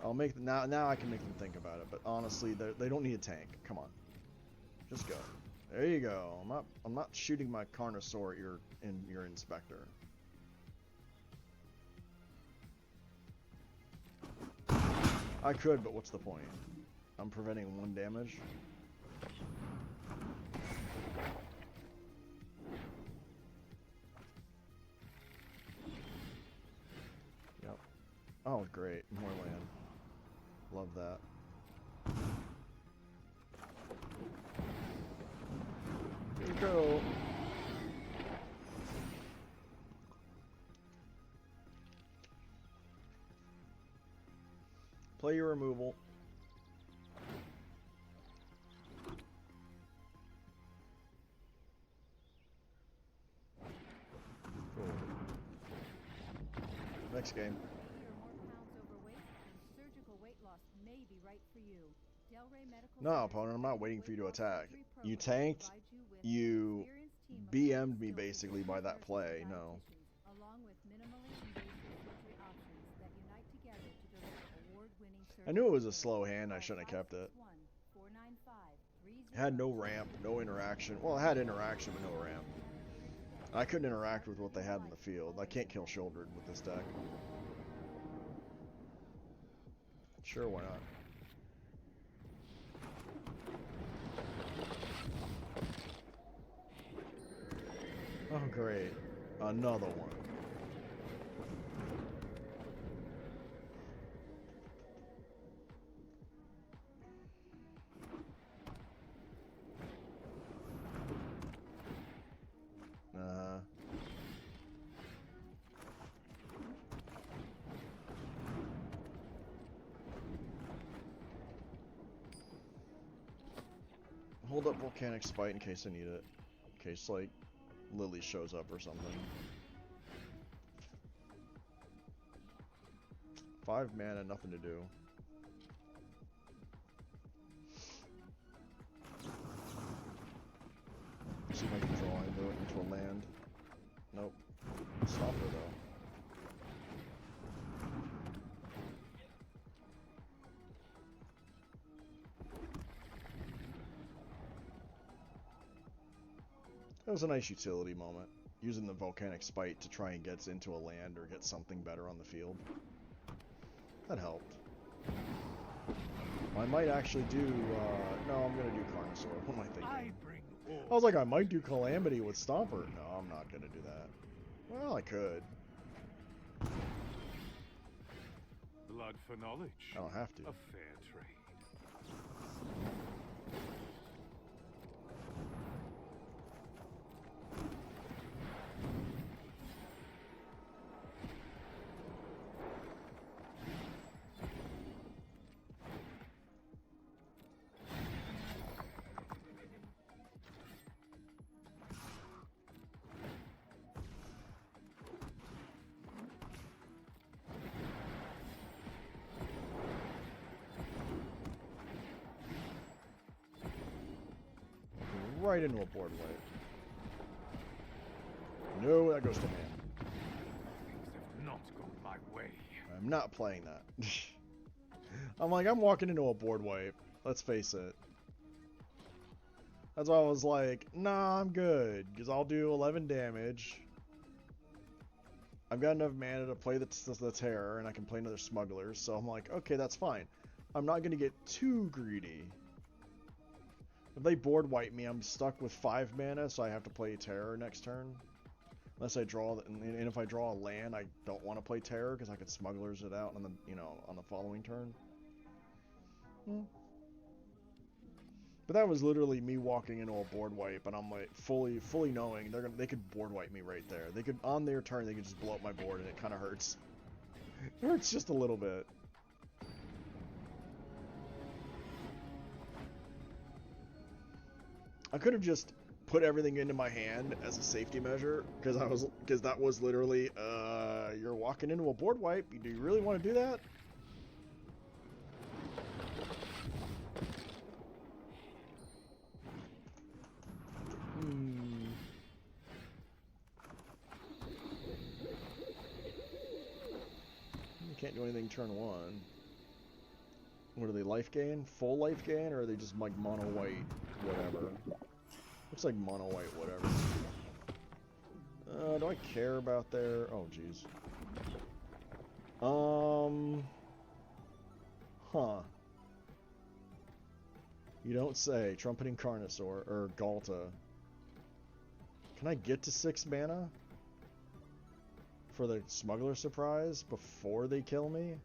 I'll make now I can make them think about it. But honestly, they don't need a tank. Come on, just go. There you go. I'm not shooting my Carnosaur at your Inspector. I could, but what's the point? I'm preventing 1 damage. Yep. Oh, great. More land. Love that. Here we go. Play your removal. Cool. Next game. No, opponent, I'm not waiting for you to attack. You tanked, you BM'd me basically by that play, no. I knew it was a slow hand, I shouldn't have kept it. It had no ramp, no interaction. Well, it had interaction, but no ramp. I couldn't interact with what they had in the field. I can't kill Sheldred with this deck. Sure, why not? Oh, great. Another one. Hold up Volcanic Spite in case I need it. In case, like, Lily shows up or something. 5 mana, nothing to do. See if I can draw into it, into a land. Nope. Stop her, though. That was a nice utility moment. Using the volcanic spite to try and get into a land or get something better on the field. That helped. I might actually do, no, I'm gonna do Carnosaur. What am I thinking? I was like, I might do Calamity with Stomper. No, I'm not gonna do that. Well, I could. Blood for knowledge. I don't have to. A fair trade. Right into a board wipe. No, that goes to man. Things have not gone my way. I'm not playing that. I'm like, I'm walking into a board wipe. Let's face it. That's why I was like, nah, I'm good. Because I'll do 11 damage. I've got enough mana to play the Terror, and I can play another Smuggler. So I'm like, okay, that's fine. I'm not going to get too greedy. If they board wipe me, I'm stuck with 5 mana, so I have to play Terror next turn. Unless I draw, and if I draw a land, I don't want to play Terror because I could Smugglers it out on the, on the following turn. But that was literally me walking into a board wipe, and I'm like fully knowing they could board wipe me right there. They could, on their turn, they could just blow up my board, and it kind of hurts. It hurts just a little bit. I could have just put everything into my hand as a safety measure, because that was literally, you're walking into a board wipe. Do you really want to do that? You can't do anything turn 1. What are they, life gain? Full life gain, or are they just like mono white, whatever? Looks like mono white, whatever. Do I care about their... Oh, jeez. Huh. You don't say. Trumpeting Carnosaur, or Galta. Can I get to 6 mana? For the Smuggler Surprise before they kill me?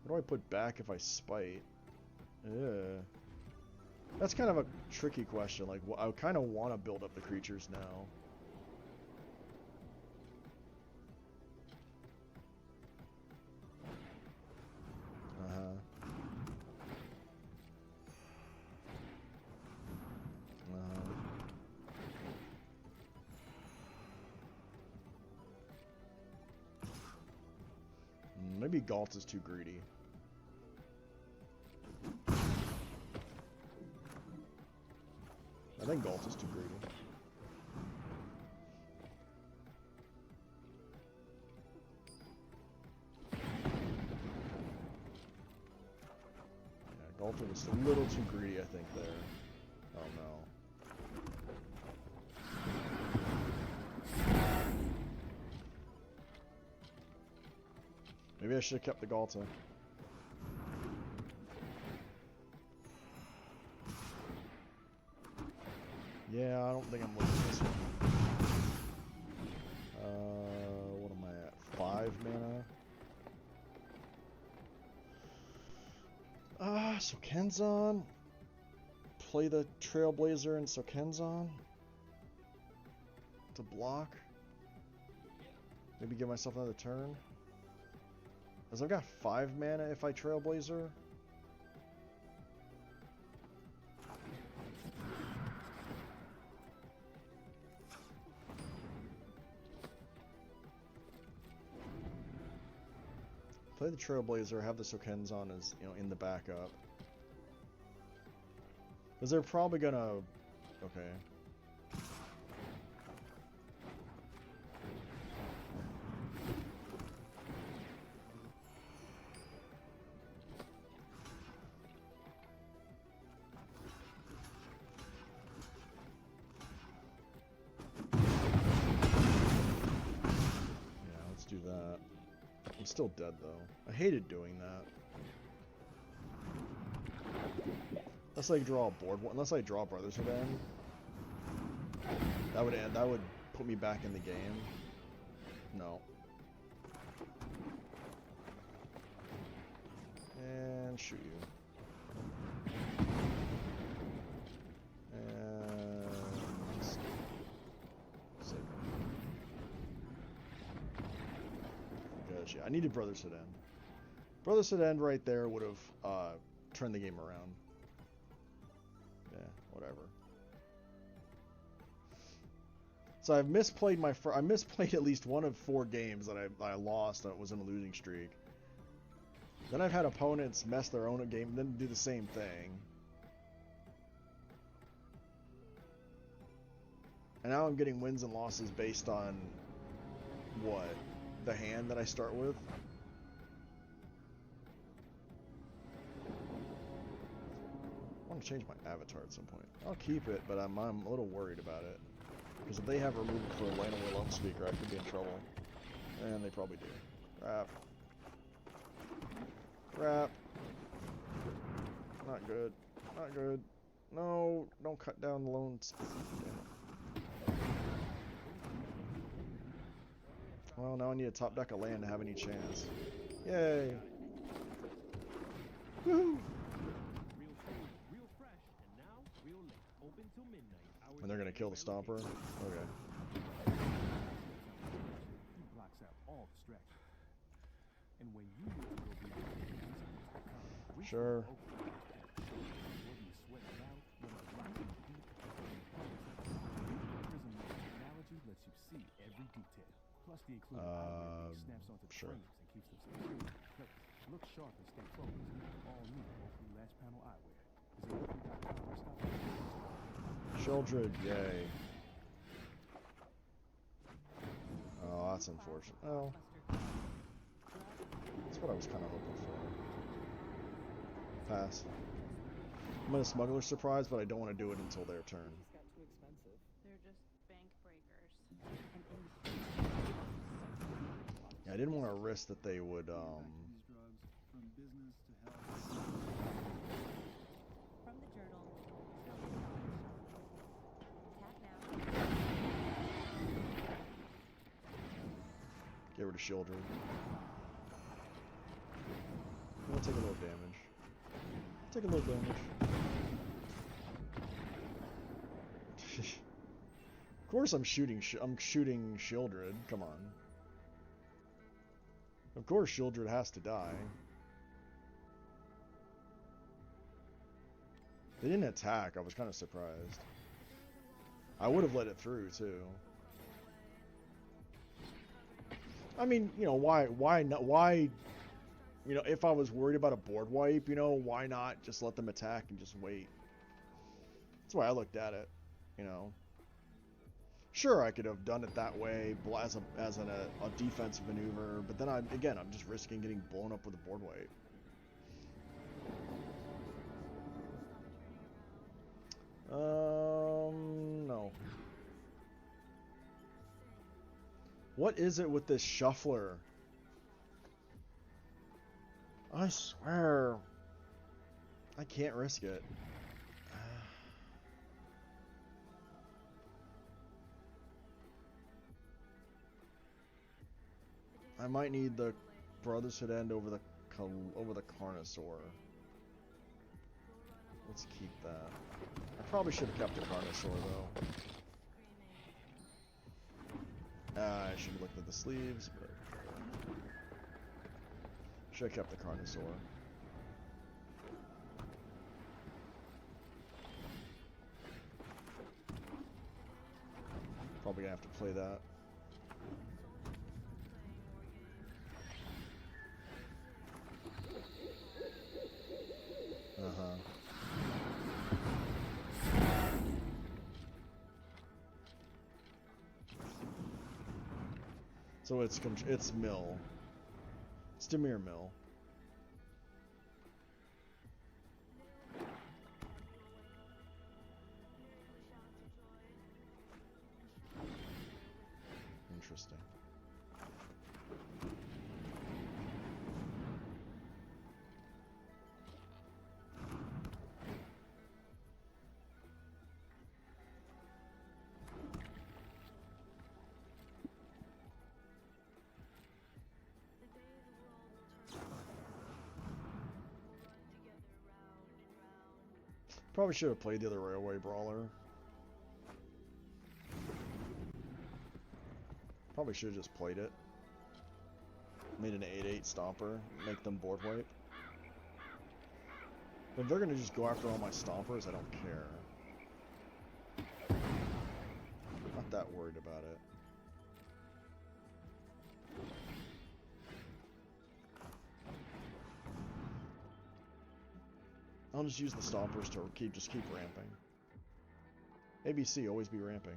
What do I put back if I spite? That's kind of a tricky question. Like, I kind of want to build up the creatures now. Maybe Galt is too greedy. I think Galt is too greedy. Yeah, Galt was a little too greedy, I think, there. Oh no. Maybe I should have kept the Galta. Yeah, I don't think I'm looking at this one. What am I at? 5 mana? So Kenzon. Play the Trailblazer and Sokenzon to block. Maybe give myself another turn. Because I've got 5 mana if I Trailblazer. Play the Trailblazer, have the Sokenzon as, in the backup. Because they're probably gonna... Okay. He's still dead though. I hated doing that. Unless I draw a board, unless I draw Brothers Sedan, that would put me back in the game. No. And shoot you. And save me. Because yeah, I needed Brothers Sedan. Brothers Sedan right there would have turned the game around. Yeah, whatever. So I've misplayed I misplayed at least one of 4 games that I lost that was in a losing streak. Then I've had opponents mess their own game, then do the same thing. And now I'm getting wins and losses based on what? The hand that I start with? I want to change my avatar at some point. I'll keep it, but I'm a little worried about it. Because if they have removed for a Land Away Lone Speaker, I could be in trouble. And they probably do. Crap. Crap. Not good. Not good. No, don't cut down the Lone Speaker. Well, now I need a top deck of land to have any chance. Yay! Woohoo! And they're gonna kill the Stomper? Okay. Blocks out all distraction. And when you sure. Technology lets you see every detail. Plus the included snaps onto sure. frames and keeps them secure. Look sharp and stay focused. All new Oakley latch panel eyewear. Shieldred, yay. Oh, that's unfortunate. Oh. That's what I was kind of hoping for. Pass. I'm in a Smuggler's Surprise, but I don't want to do it until their turn. They're just bank breakers. Yeah, I didn't want to risk that they would, From the journal. Get rid of Shieldred. We'll take a little damage. Take a little damage. Of course I'm shooting Shieldred. Come on. Of course Shieldred has to die. They didn't attack. I was kind of surprised. I would have let it through too. I mean, you know, why not? Why, you know, if I was worried about a board wipe, you know, why not just let them attack and just wait? That's why I looked at it, you know. Sure, I could have done it that way as a defensive maneuver, but then I'm just risking getting blown up with a board wipe. No. What is it with this shuffler? I swear. I can't risk it. I might need the Brothers Hood End over the Carnosaur. Let's keep that. I probably should have kept the Carnosaur though. I should have looked at the sleeves, but should have kept the Carnosaur. Probably gonna have to play that. So it's Mill. It's Demir Mill. Interesting. Probably should have played the other Railway Brawler. Probably should have just played it. Made an 8-8 stomper, make them board wipe. But if they're gonna just go after all my stompers, I don't care. Not that worried about it. I'll just use the stompers to just keep ramping. ABC, always be ramping.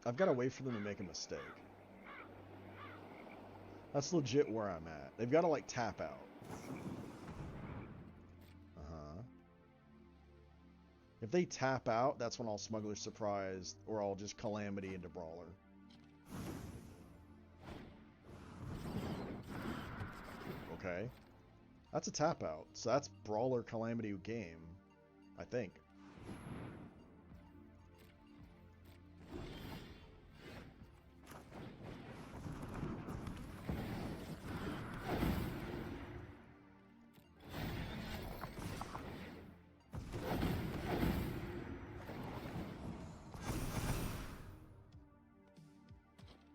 I've got to wait for them to make a mistake. That's legit where I'm at. They've got to, like, tap out. Uh-huh. If they tap out, that's when I'll Smuggler Surprise, or I'll just Calamity into Brawler. Okay. That's a tap out. So that's Brawler Calamity game, I think.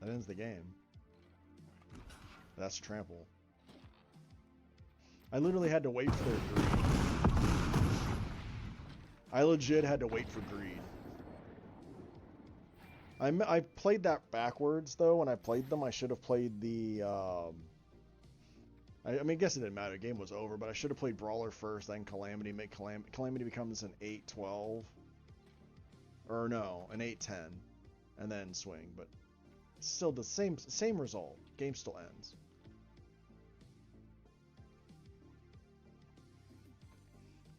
That ends the game. That's trample. I literally had to wait for their greed. I legit had to wait for greed. I played that backwards, though. When I played them, I should have played the... I mean, I guess it didn't matter. The game was over, but I should have played Brawler first, then Calamity. Make Calamity becomes an 8-12. Or no, an 8-10. And then swing, but... Still the same result. Game still ends.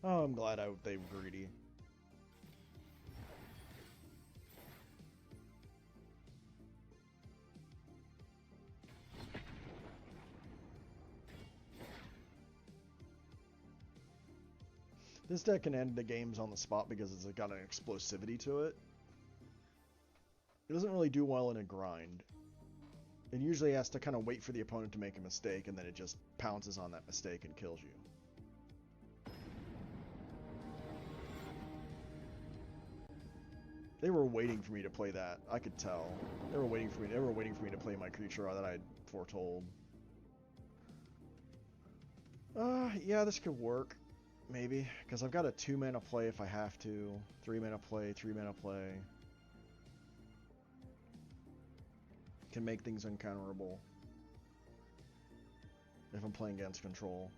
Oh, I'm glad they were greedy. This deck can end the games on the spot because it's got an explosivity to it. It doesn't really do well in a grind. It usually has to kind of wait for the opponent to make a mistake, and then it just pounces on that mistake and kills you. They were waiting for me to play that. I could tell. They were waiting for me to play my creature that I had foretold. Yeah, this could work. Maybe. Because I've got a 2-mana play if I have to. 3-mana play, 3-mana play. Can make things uncounterable if I'm playing against control.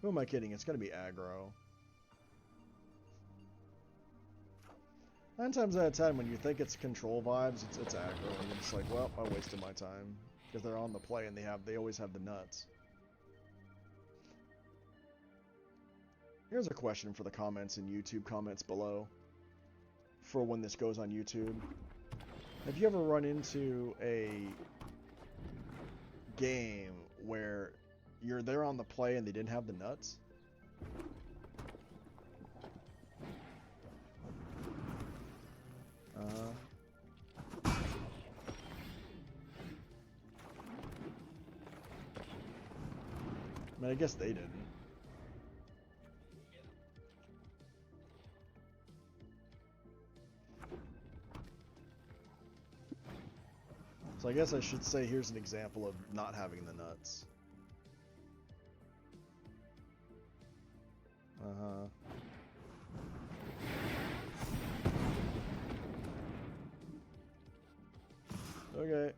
Who am I kidding? It's gonna be aggro. 9 times out of 10, when you think it's control vibes, it's aggro, and it's like, well, I wasted my time because they're on the play and they always have the nuts. Here's a question for the comments and YouTube comments below. For when this goes on YouTube, have you ever run into a game where you're there on the play and they didn't have the nuts? I mean, I guess they didn't. So I guess I should say here's an example of not having the nuts. Okay.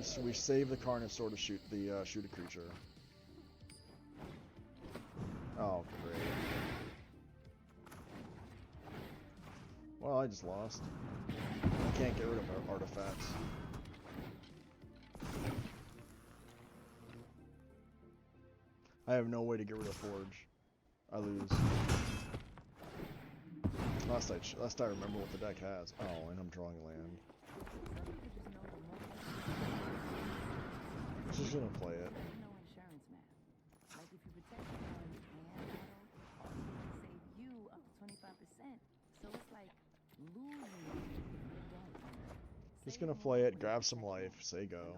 So we save the Carnosaur to shoot a creature. Oh, great. Well, I just lost. I can't get rid of artifacts. I have no way to get rid of Forge. I lose. Last I remember what the deck has. Oh, and I'm drawing land. Just gonna play it. No insurance, man. Like if you protect your home and auto, save you up to 25%. So it's like losing if you don't. Just gonna play it, grab some life, say go.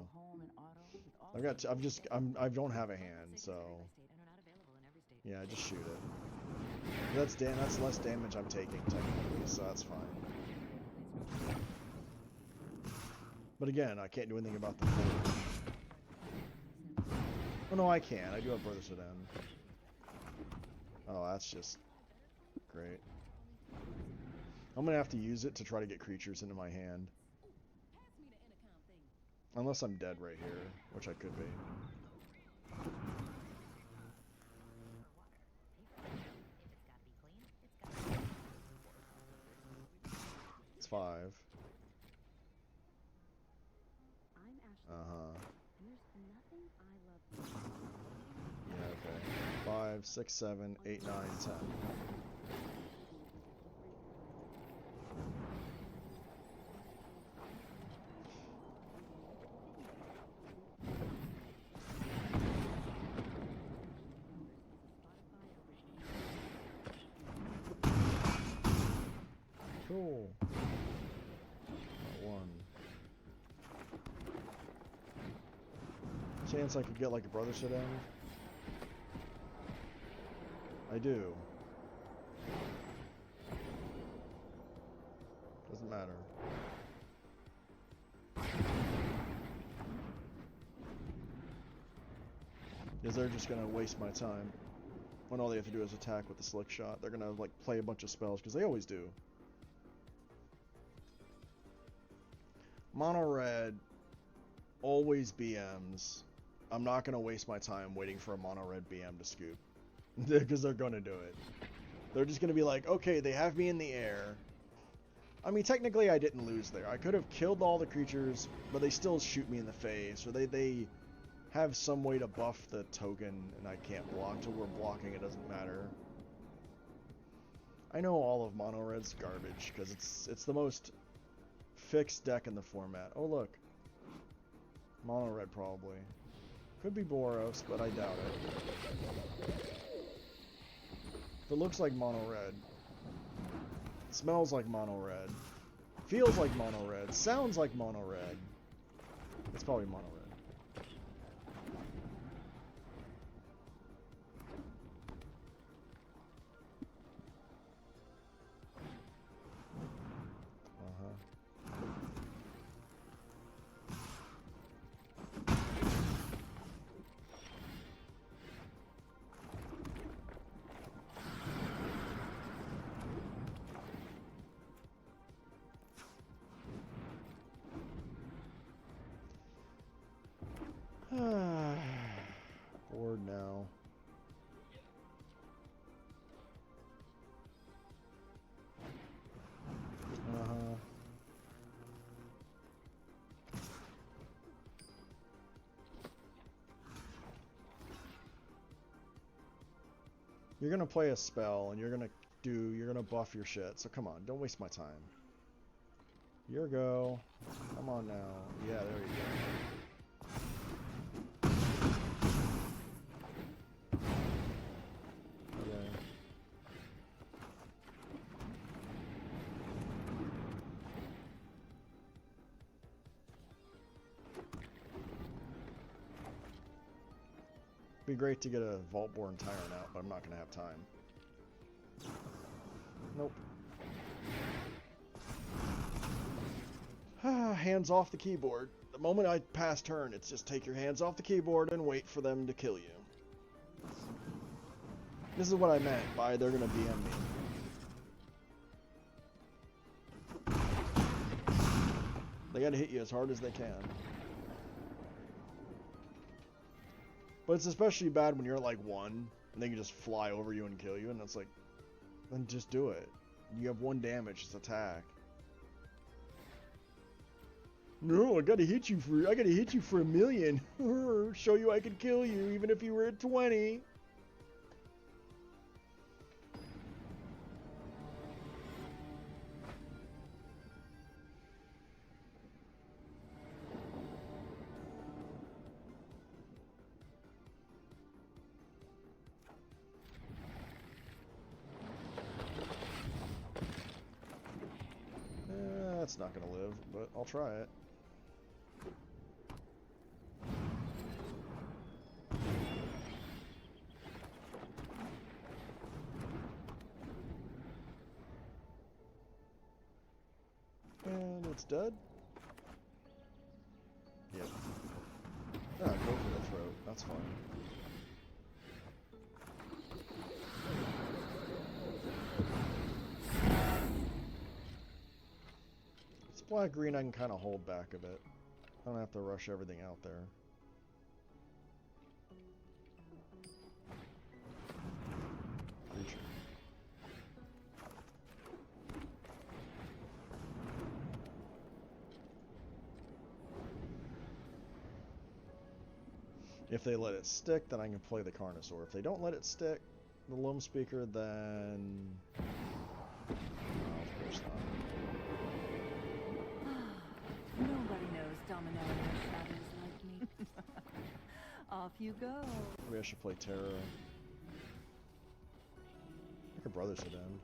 I don't have a hand, so yeah, just shoot it. That's less damage I'm taking technically, so that's fine. But again, I can't do anything about the forge. Oh no, I can. I do have Brother Sedan. Oh, that's just great. I'm gonna have to use it to try to get creatures into my hand. Unless I'm dead right here, which I could be. It's 5. Yeah, okay. 5, 6, 7, 8, 9, 10. Cool. One. Chance I could get like a Brother Sedan? I do. Doesn't matter. Because they're just gonna waste my time. When all they have to do is attack with the slick shot. They're gonna like play a bunch of spells, because they always do. Mono red always BMs. I'm not gonna waste my time waiting for a mono red BM to scoop. Because they're gonna do it. They're just gonna be like, okay, they have me in the air. I mean, technically I didn't lose there. I could have killed all the creatures, but they still shoot me in the face. Or they have some way to buff the token, and I can't block. Till we're blocking, it doesn't matter. I know all of mono red's garbage, because it's the most fixed deck in the format. Oh look. Mono red probably. Could be Boros, but I doubt it. If it looks like mono red, smells like mono red, feels like mono red, sounds like mono red, it's probably mono red. Bored now. You're gonna play a spell and you're gonna buff your shit, so come on, don't waste my time. Your go. Come on now. Yeah, there you go. Okay. Be great to get a Vaultborn Tyrant out, but I'm not gonna have time. Nope. Hands off the keyboard. The moment I pass turn, it's just take your hands off the keyboard and wait for them to kill you. This is what I meant by they're gonna BM me. They gotta hit you as hard as they can. But it's especially bad when you're at like 1, and they can just fly over you and kill you, and it's like, then just do it. You have 1 damage, just attack. No, I gotta hit you for a million. Show you I could kill you even if you were at 20. it's not gonna live, but I'll try it. And it's dead. Yep. Ah, go for the throat. That's fine. It's black-green, I can kind of hold back a bit. I don't have to rush everything out there. Creature. If they let it stick, then I can play the Carnosaur. If they don't let it stick, the Loam Speaker, then... Oh, of course not. Nobody knows Domino and shadows like me. Off you go. Maybe I should play Terror. Like a Brothers to them.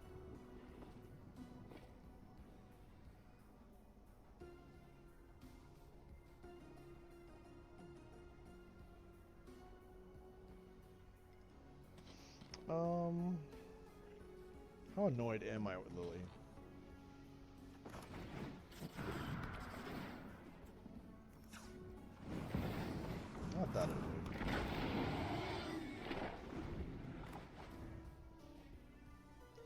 How annoyed am I with Lily? Not that annoyed.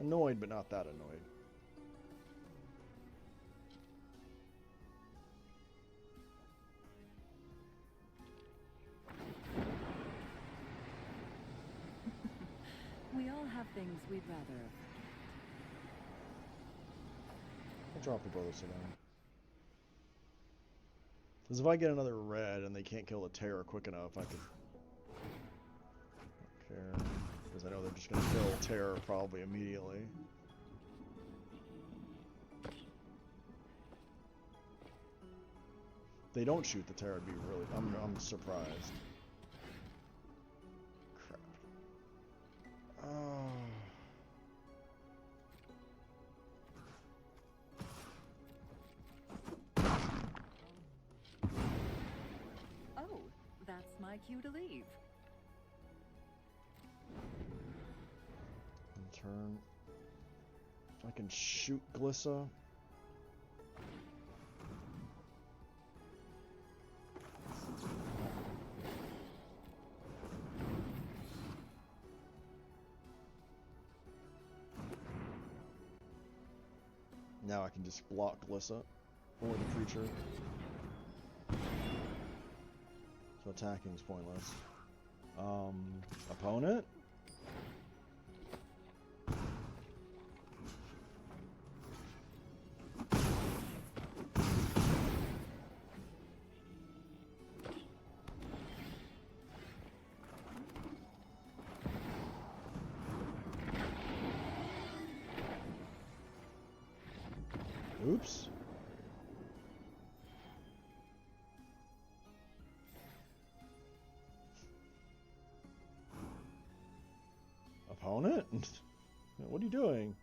Annoyed, but not that annoyed. We all have things we'd rather. I'll drop the Brothers to them. Because if I get another red and they can't kill the Terror quick enough, I could... I don't care. Because I know they're just going to kill Terror probably immediately. If they don't shoot the Terror, I'd be really... I'm surprised. Crap. Oh... Oh, that's my cue to leave. In turn, I can shoot Glissa. Now I can just block Glissa or the creature. So attacking is pointless. Opponent? Oops. Opponent? What are you doing?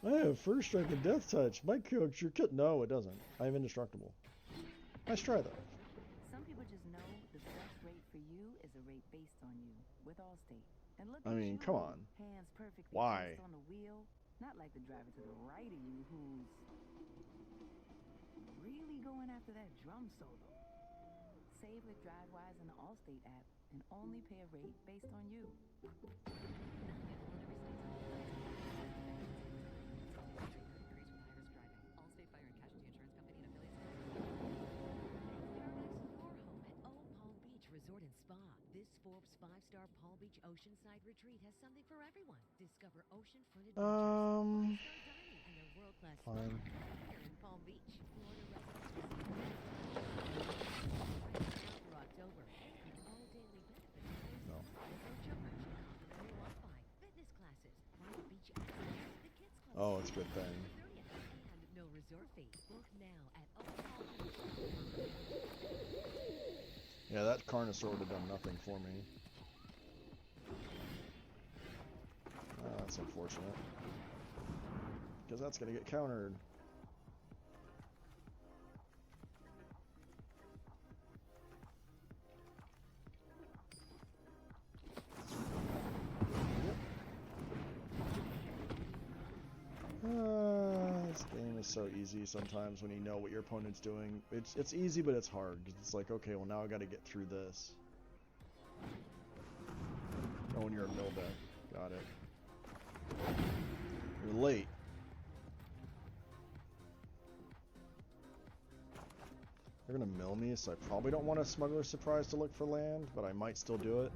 I have first strike and death touch. My character kill. No, it doesn't. I have indestructible. Nice try though. Some people just know the best rate for you is a rate based on you with Allstate. And look I at mean, you, come on. hands perfectly Why? placed on the wheel, not like the driver to the right of you who's really going after that drum solo. Save with DriveWise and the Allstate app and only pay a rate based on you. Resort and Spa. This Forbes 5-star Palm Beach Oceanside retreat has something for everyone. Discover oceanfront adventures, 5-star dining, and their world-class spa Fine. here in Palm Beach. Florida residents receive for October. And all daily benefits No. no charge, complimentary Wi-Fi, fitness classes, private beach access, the kids club. Oh, it's a good thing. And no resort fee. Book now at Yeah, that Carnosaur would have done nothing for me. That's unfortunate. because that's going to get countered. This game is so easy sometimes when you know what your opponent's doing. It's easy, but it's hard. It's like, okay, well now I got to get through this. Oh, and you're a mill deck. Got it. You're late. They're gonna mill me, so I probably don't want a Smuggler's Surprise to look for land, but I might still do it.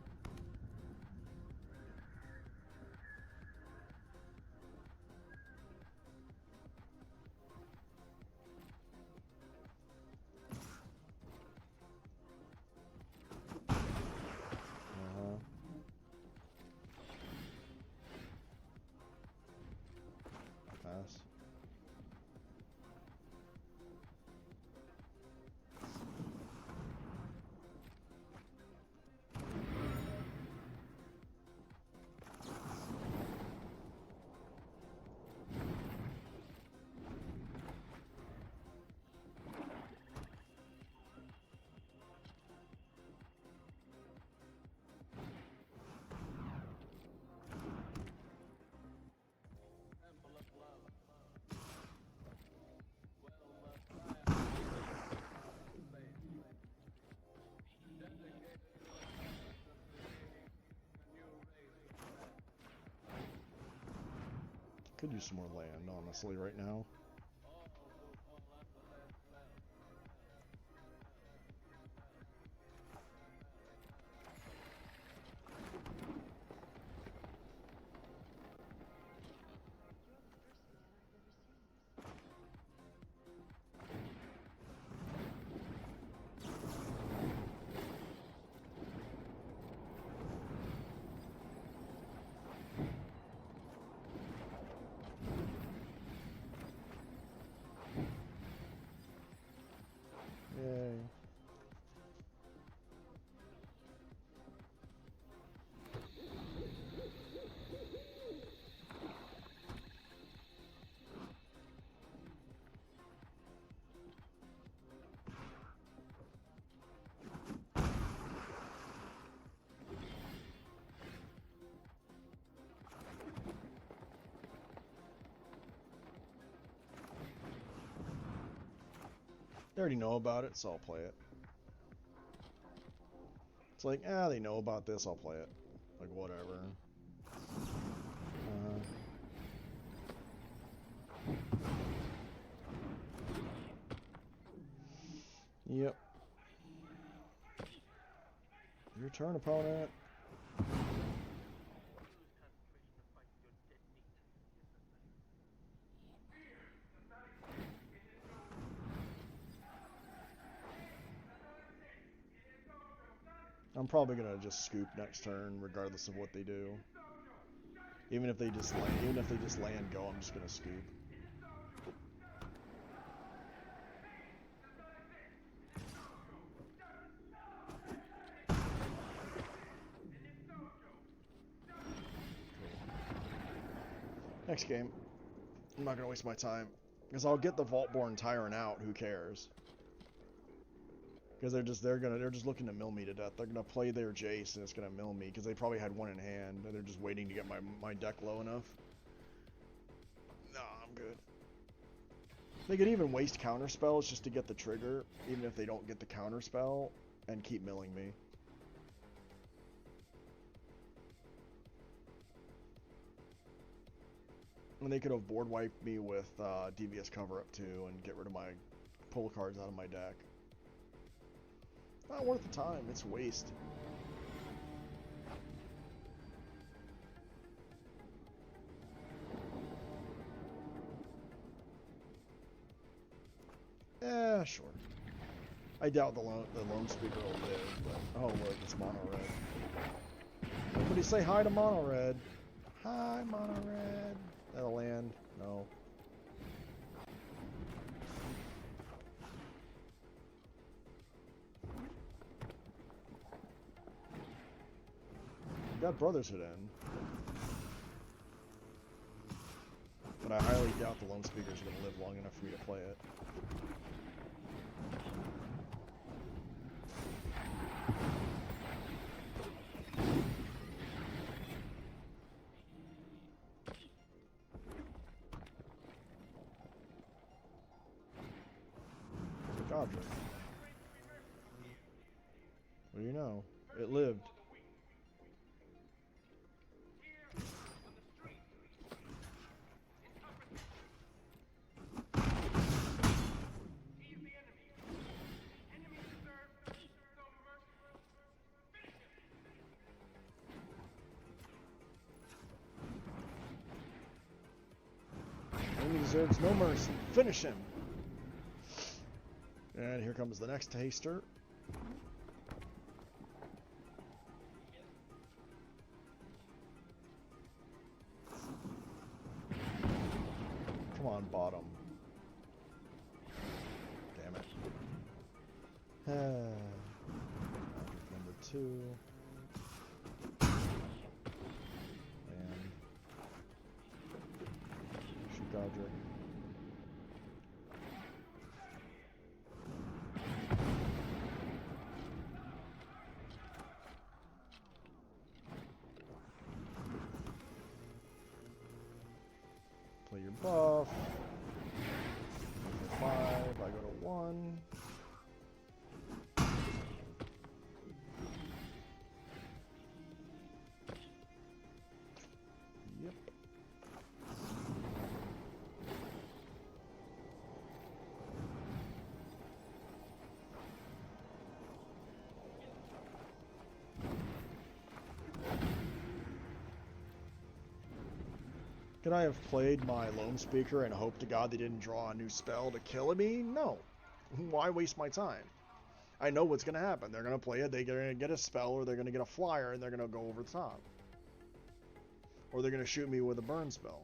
Pass. Could use some more land, honestly, right now. Yay. They already know about it, so I'll play it. It's like, they know about this, I'll play it. Like, whatever. Yep. Your turn, opponent. I'm probably gonna just scoop next turn, regardless of what they do. Even if they just land go, I'm just gonna scoop. Next game. I'm not gonna waste my time. Because I'll get the Vaultborn Tyrant out, who cares? Because they're just looking to mill me to death. They're gonna play their Jace and it's gonna mill me because they probably had one in hand and they're just waiting to get my deck low enough. Nah, I'm good. They could even waste counter spells just to get the trigger, even if they don't get the counter spell, and keep milling me. And they could have board wiped me with Devious Cover Up too and get rid of my pull cards out of my deck. Not worth the time, it's waste. Yeah, sure. I doubt the lone speaker will live, but oh look, it's mono red. Everybody say hi to mono red. Hi, mono red. That'll land. No. Got Brotherhood in. But I highly doubt the lone speakers are going to live long enough for me to play it. Godric. What do you know? It lived. He deserves no mercy. Finish him. And here comes the next taster. Come on, bottom. Damn it. Number 2. And shoot Godric. Play your buff. For 5, I go to 1. Yep. Could I have played my lone speaker and hoped to God they didn't draw a new spell to kill me? No. Why waste my time? I know what's going to happen. They're going to play it, they're going to get a spell, or they're going to get a flyer, and they're going to go over the top. Or they're going to shoot me with a burn spell.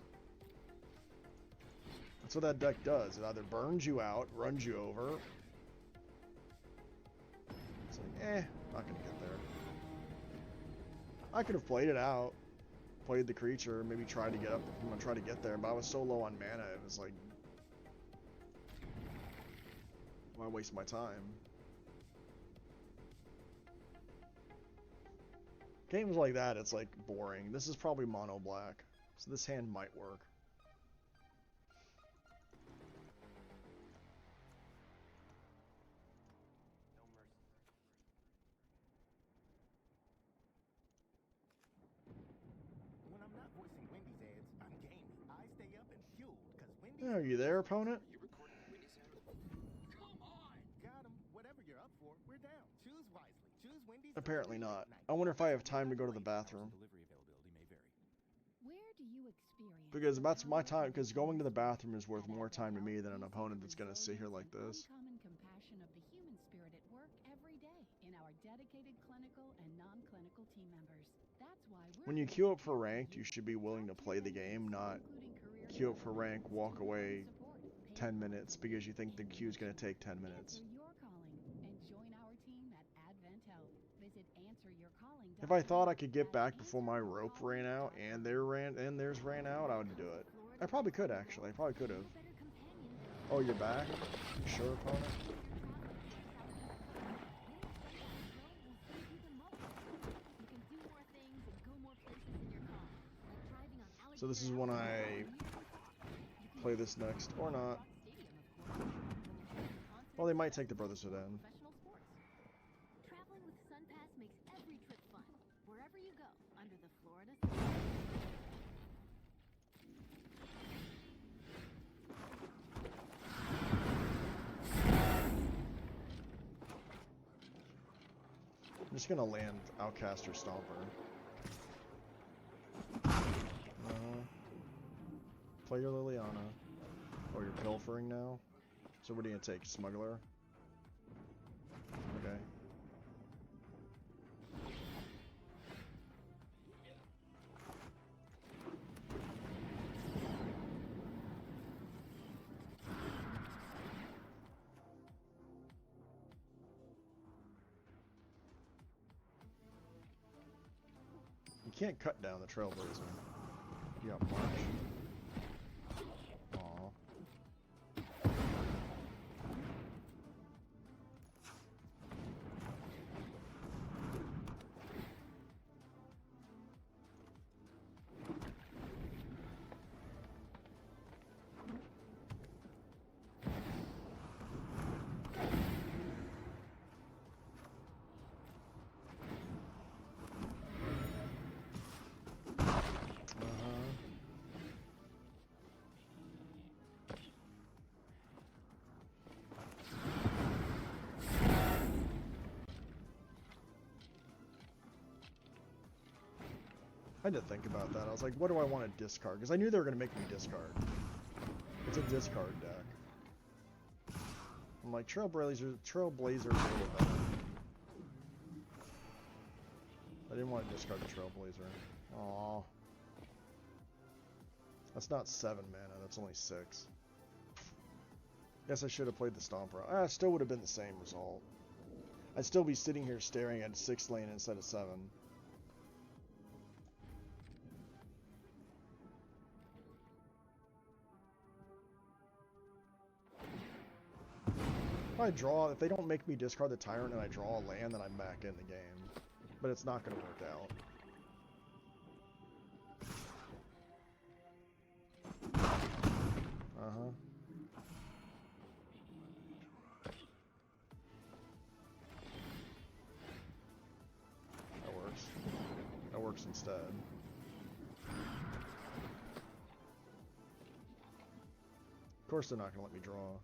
That's what that deck does. It either burns you out, runs you over. It's like, not going to get there. I could have played it out. Played the creature, maybe tried to get up, try to get there, but I was so low on mana, it was like, why waste my time? Games like that, it's like boring. This is probably mono black, so this hand might work. Are you there, opponent? Apparently not. I wonder if I have time to go to the bathroom. Because that's my time, because going to the bathroom is worth more time to me than an opponent that's going to sit here like this. Common compassion of the human spirit at work every day in our dedicated clinical and non-clinical team members. That's why when you queue up for ranked, you should be willing to play the game, not queue up for rank, walk away 10 minutes because you think the queue is going to take 10 minutes. If I thought I could get back before my rope ran out and theirs ran out, I would do it. I probably could, actually. I probably could have. Oh, you're back? You sure, opponent? So this is when I play this next, or not. Well, they might take the Brothers of Den. Traveling with SunPass makes every trip fun, wherever you go, under the Florida sun. I'm just gonna land Outcaster Stomper. Play your Liliana. Oh, you're pilfering now? So what are you gonna take? Smuggler? Okay. You can't cut down the Trailblazer. You got March. had to think about that. I was like, what do I want to discard? Because I knew they were going to make me discard. It's a discard deck. I'm like, Trailblazer's a little better. I didn't want to discard the Trailblazer. Aww. That's not 7 mana, that's only 6. Guess I should have played the Stomper. It still would have been the same result. I'd still be sitting here staring at 6 lane instead of 7. If they don't make me discard the Tyrant and I draw a land, then I'm back in the game. But it's not going to work out. Uh-huh. That works. That works instead. Of course they're not going to let me draw.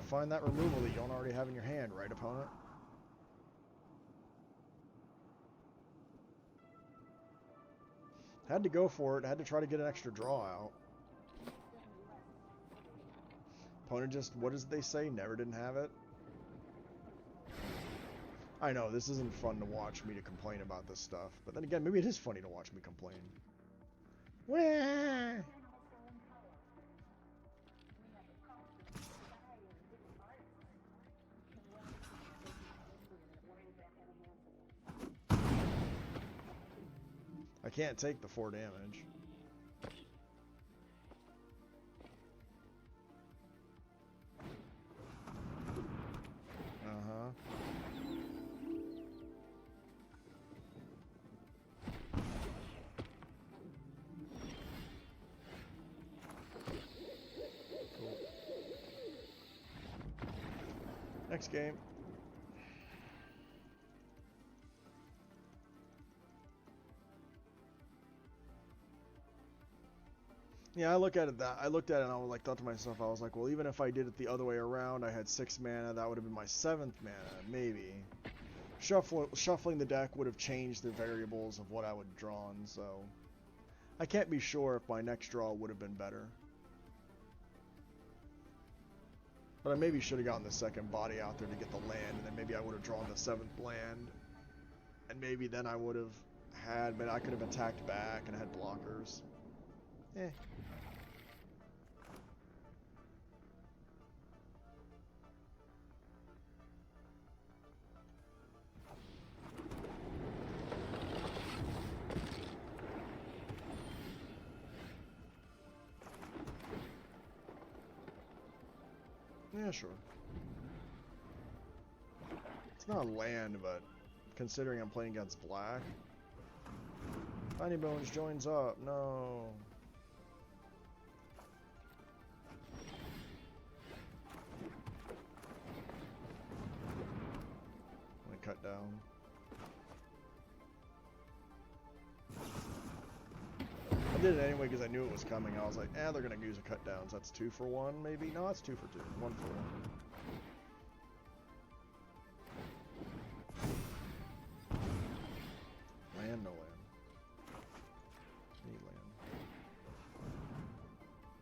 Find that removal that you don't already have in your hand, right, opponent? Had to go for it, had to try to get an extra draw out. Opponent just, what does they say, never didn't have it? I know, this isn't fun to watch me to complain about this stuff, but then again, maybe it is funny to watch me complain. Wah! I can't take the 4 damage. Uh-huh. Cool. Next game. Yeah, I looked at it and I was like, thought to myself, I was like, well, even if I did it the other way around, I had 6 mana, that would have been my 7th mana, maybe. Shuffling the deck would have changed the variables of what I would have drawn, so I can't be sure if my next draw would have been better. But I maybe should have gotten the 2nd body out there to get the land, and then maybe I would have drawn the 7th land, and maybe then I would have had, but I could have attacked back and had blockers. Eh. Yeah, sure. It's not a land, but considering I'm playing against black. Tiny Bones joins up. No. I'm gonna cut down. I did it anyway because I knew it was coming. I was like, they're gonna use a cut down. So that's 2 for 1, maybe? No, that's 2 for 2. 1 for 1. Land, no land. Need land.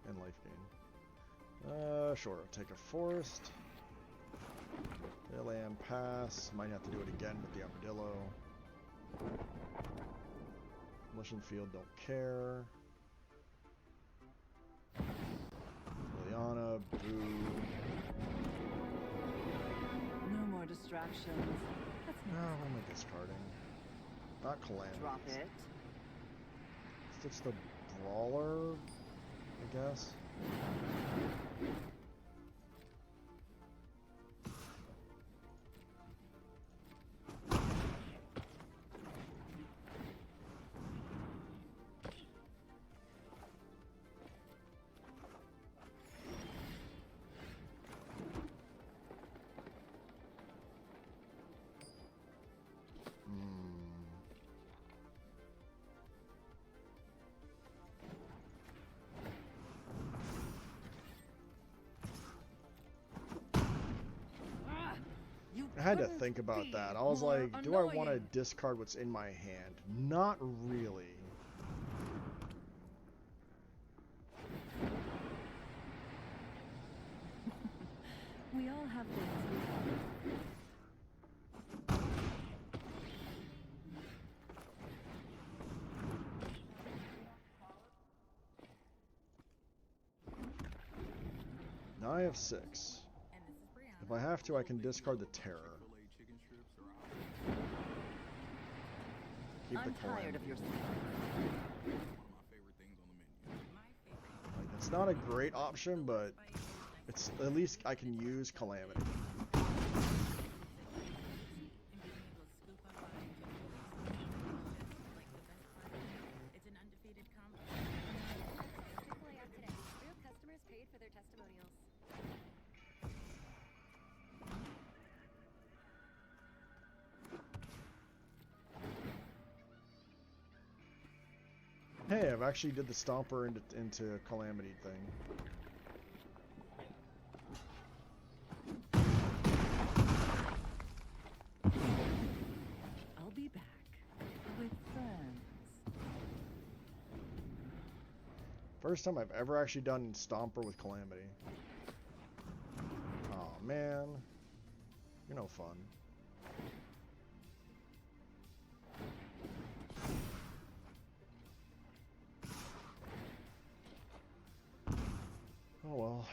And life gain. Sure. Take a forest. The land pass. Might have to do it again with the armadillo. Mission field, don't care. Liliana, boo. No more distractions. No, what am I discarding? Not Calamity. Drop it. It's the Brawler, I guess. I had to think about that. I was like, do I want to discard what's in my hand? Not really. We all have things we love. Now I have 6. If I have to, I can discard the Terror. Keep the tired of your Like, it's not a great option, but it's at least I can use Calamity. Hey, I've actually did the Stomper into Calamity thing. I'll be back with friends. First time I've ever actually done Stomper with Calamity. Oh man, you're no fun. Oh well.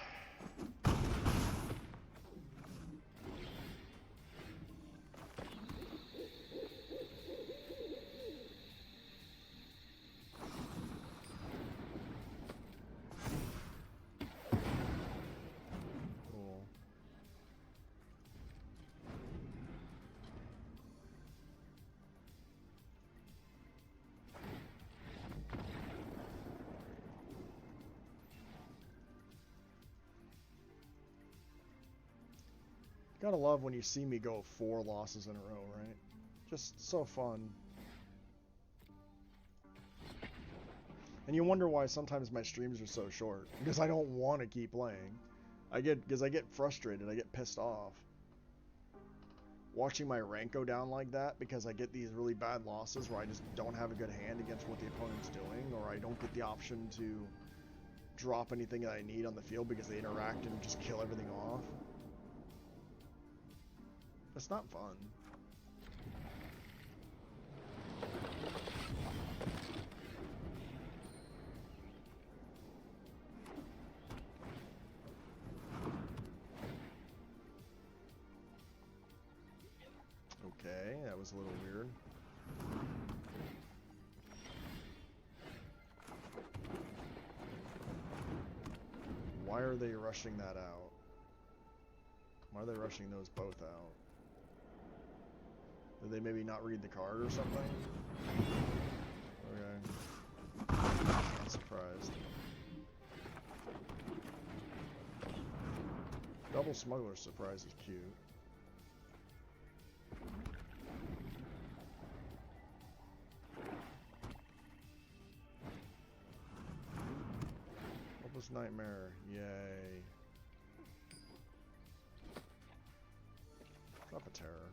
Cool. Gotta love when you see me go 4 losses in a row, right? Just so fun. And you wonder why sometimes my streams are so short. Because I don't want to keep playing. Because I get frustrated, I get pissed off. Watching my rank go down like that because I get these really bad losses where I just don't have a good hand against what the opponent's doing, or I don't get the option to drop anything that I need on the field because they interact and just kill everything off. It's not fun. Okay, that was a little weird. Why are they rushing that out? Why are they rushing those both out? Did they maybe not read the card or something? Okay. Not surprised. Double Smuggler surprise is cute. Hopeless Nightmare, yay. Drop a Terror.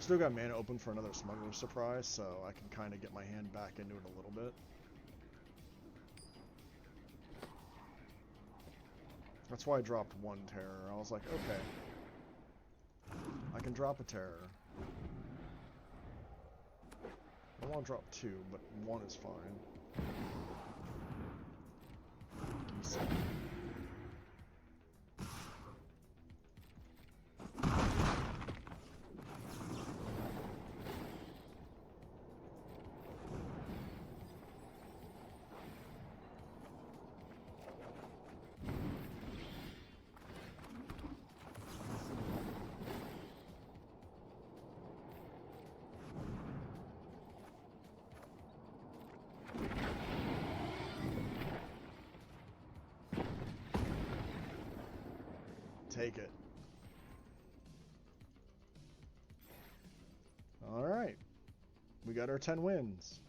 Still got mana open for another Smuggler surprise, so I can kind of get my hand back into it a little bit. That's why I dropped 1 Terror. I was like, okay, I can drop a Terror. I want to drop 2, but 1 is fine. Give me 7. take it. All right. We got our 10 wins.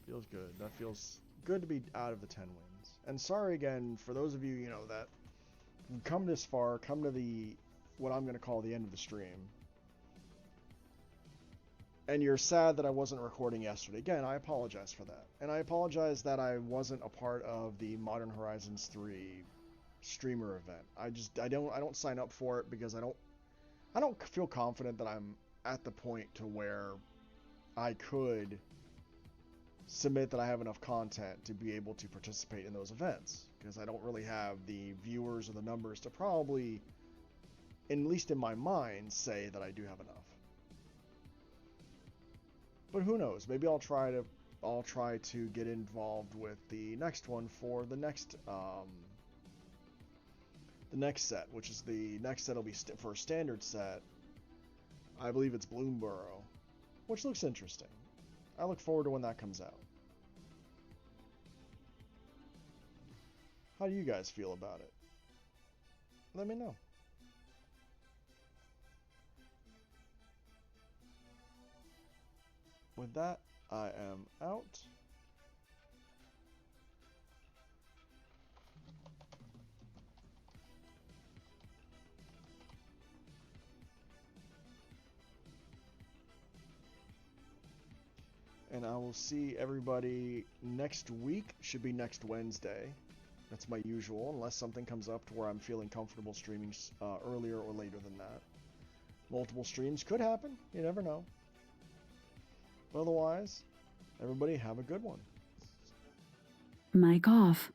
Feels good. That feels good to be out of the 10 wins. And sorry again for those of you, you know, that come this far, come to the what I'm going to call the end of the stream. And you're sad that I wasn't recording yesterday. Again, I apologize for that. And I apologize that I wasn't a part of the Modern Horizons 3 streamer event. I don't sign up for it because I don't feel confident that I'm at the point to where I could submit that I have enough content to be able to participate in those events, because I don't really have the viewers or the numbers to probably, at least in my mind, say that I do have enough. But who knows? Maybe I'll try to get involved with the next one for the next set, which is the next set will be for a standard set. I believe it's Bloomborough, which looks interesting. I look forward to when that comes out. How do you guys feel about it? Let me know. With that, I am out. And I will see everybody next week. Should be next Wednesday. That's my usual, unless something comes up to where I'm feeling comfortable streaming earlier or later than that. Multiple streams could happen. You never know. But otherwise, everybody have a good one. Mic off.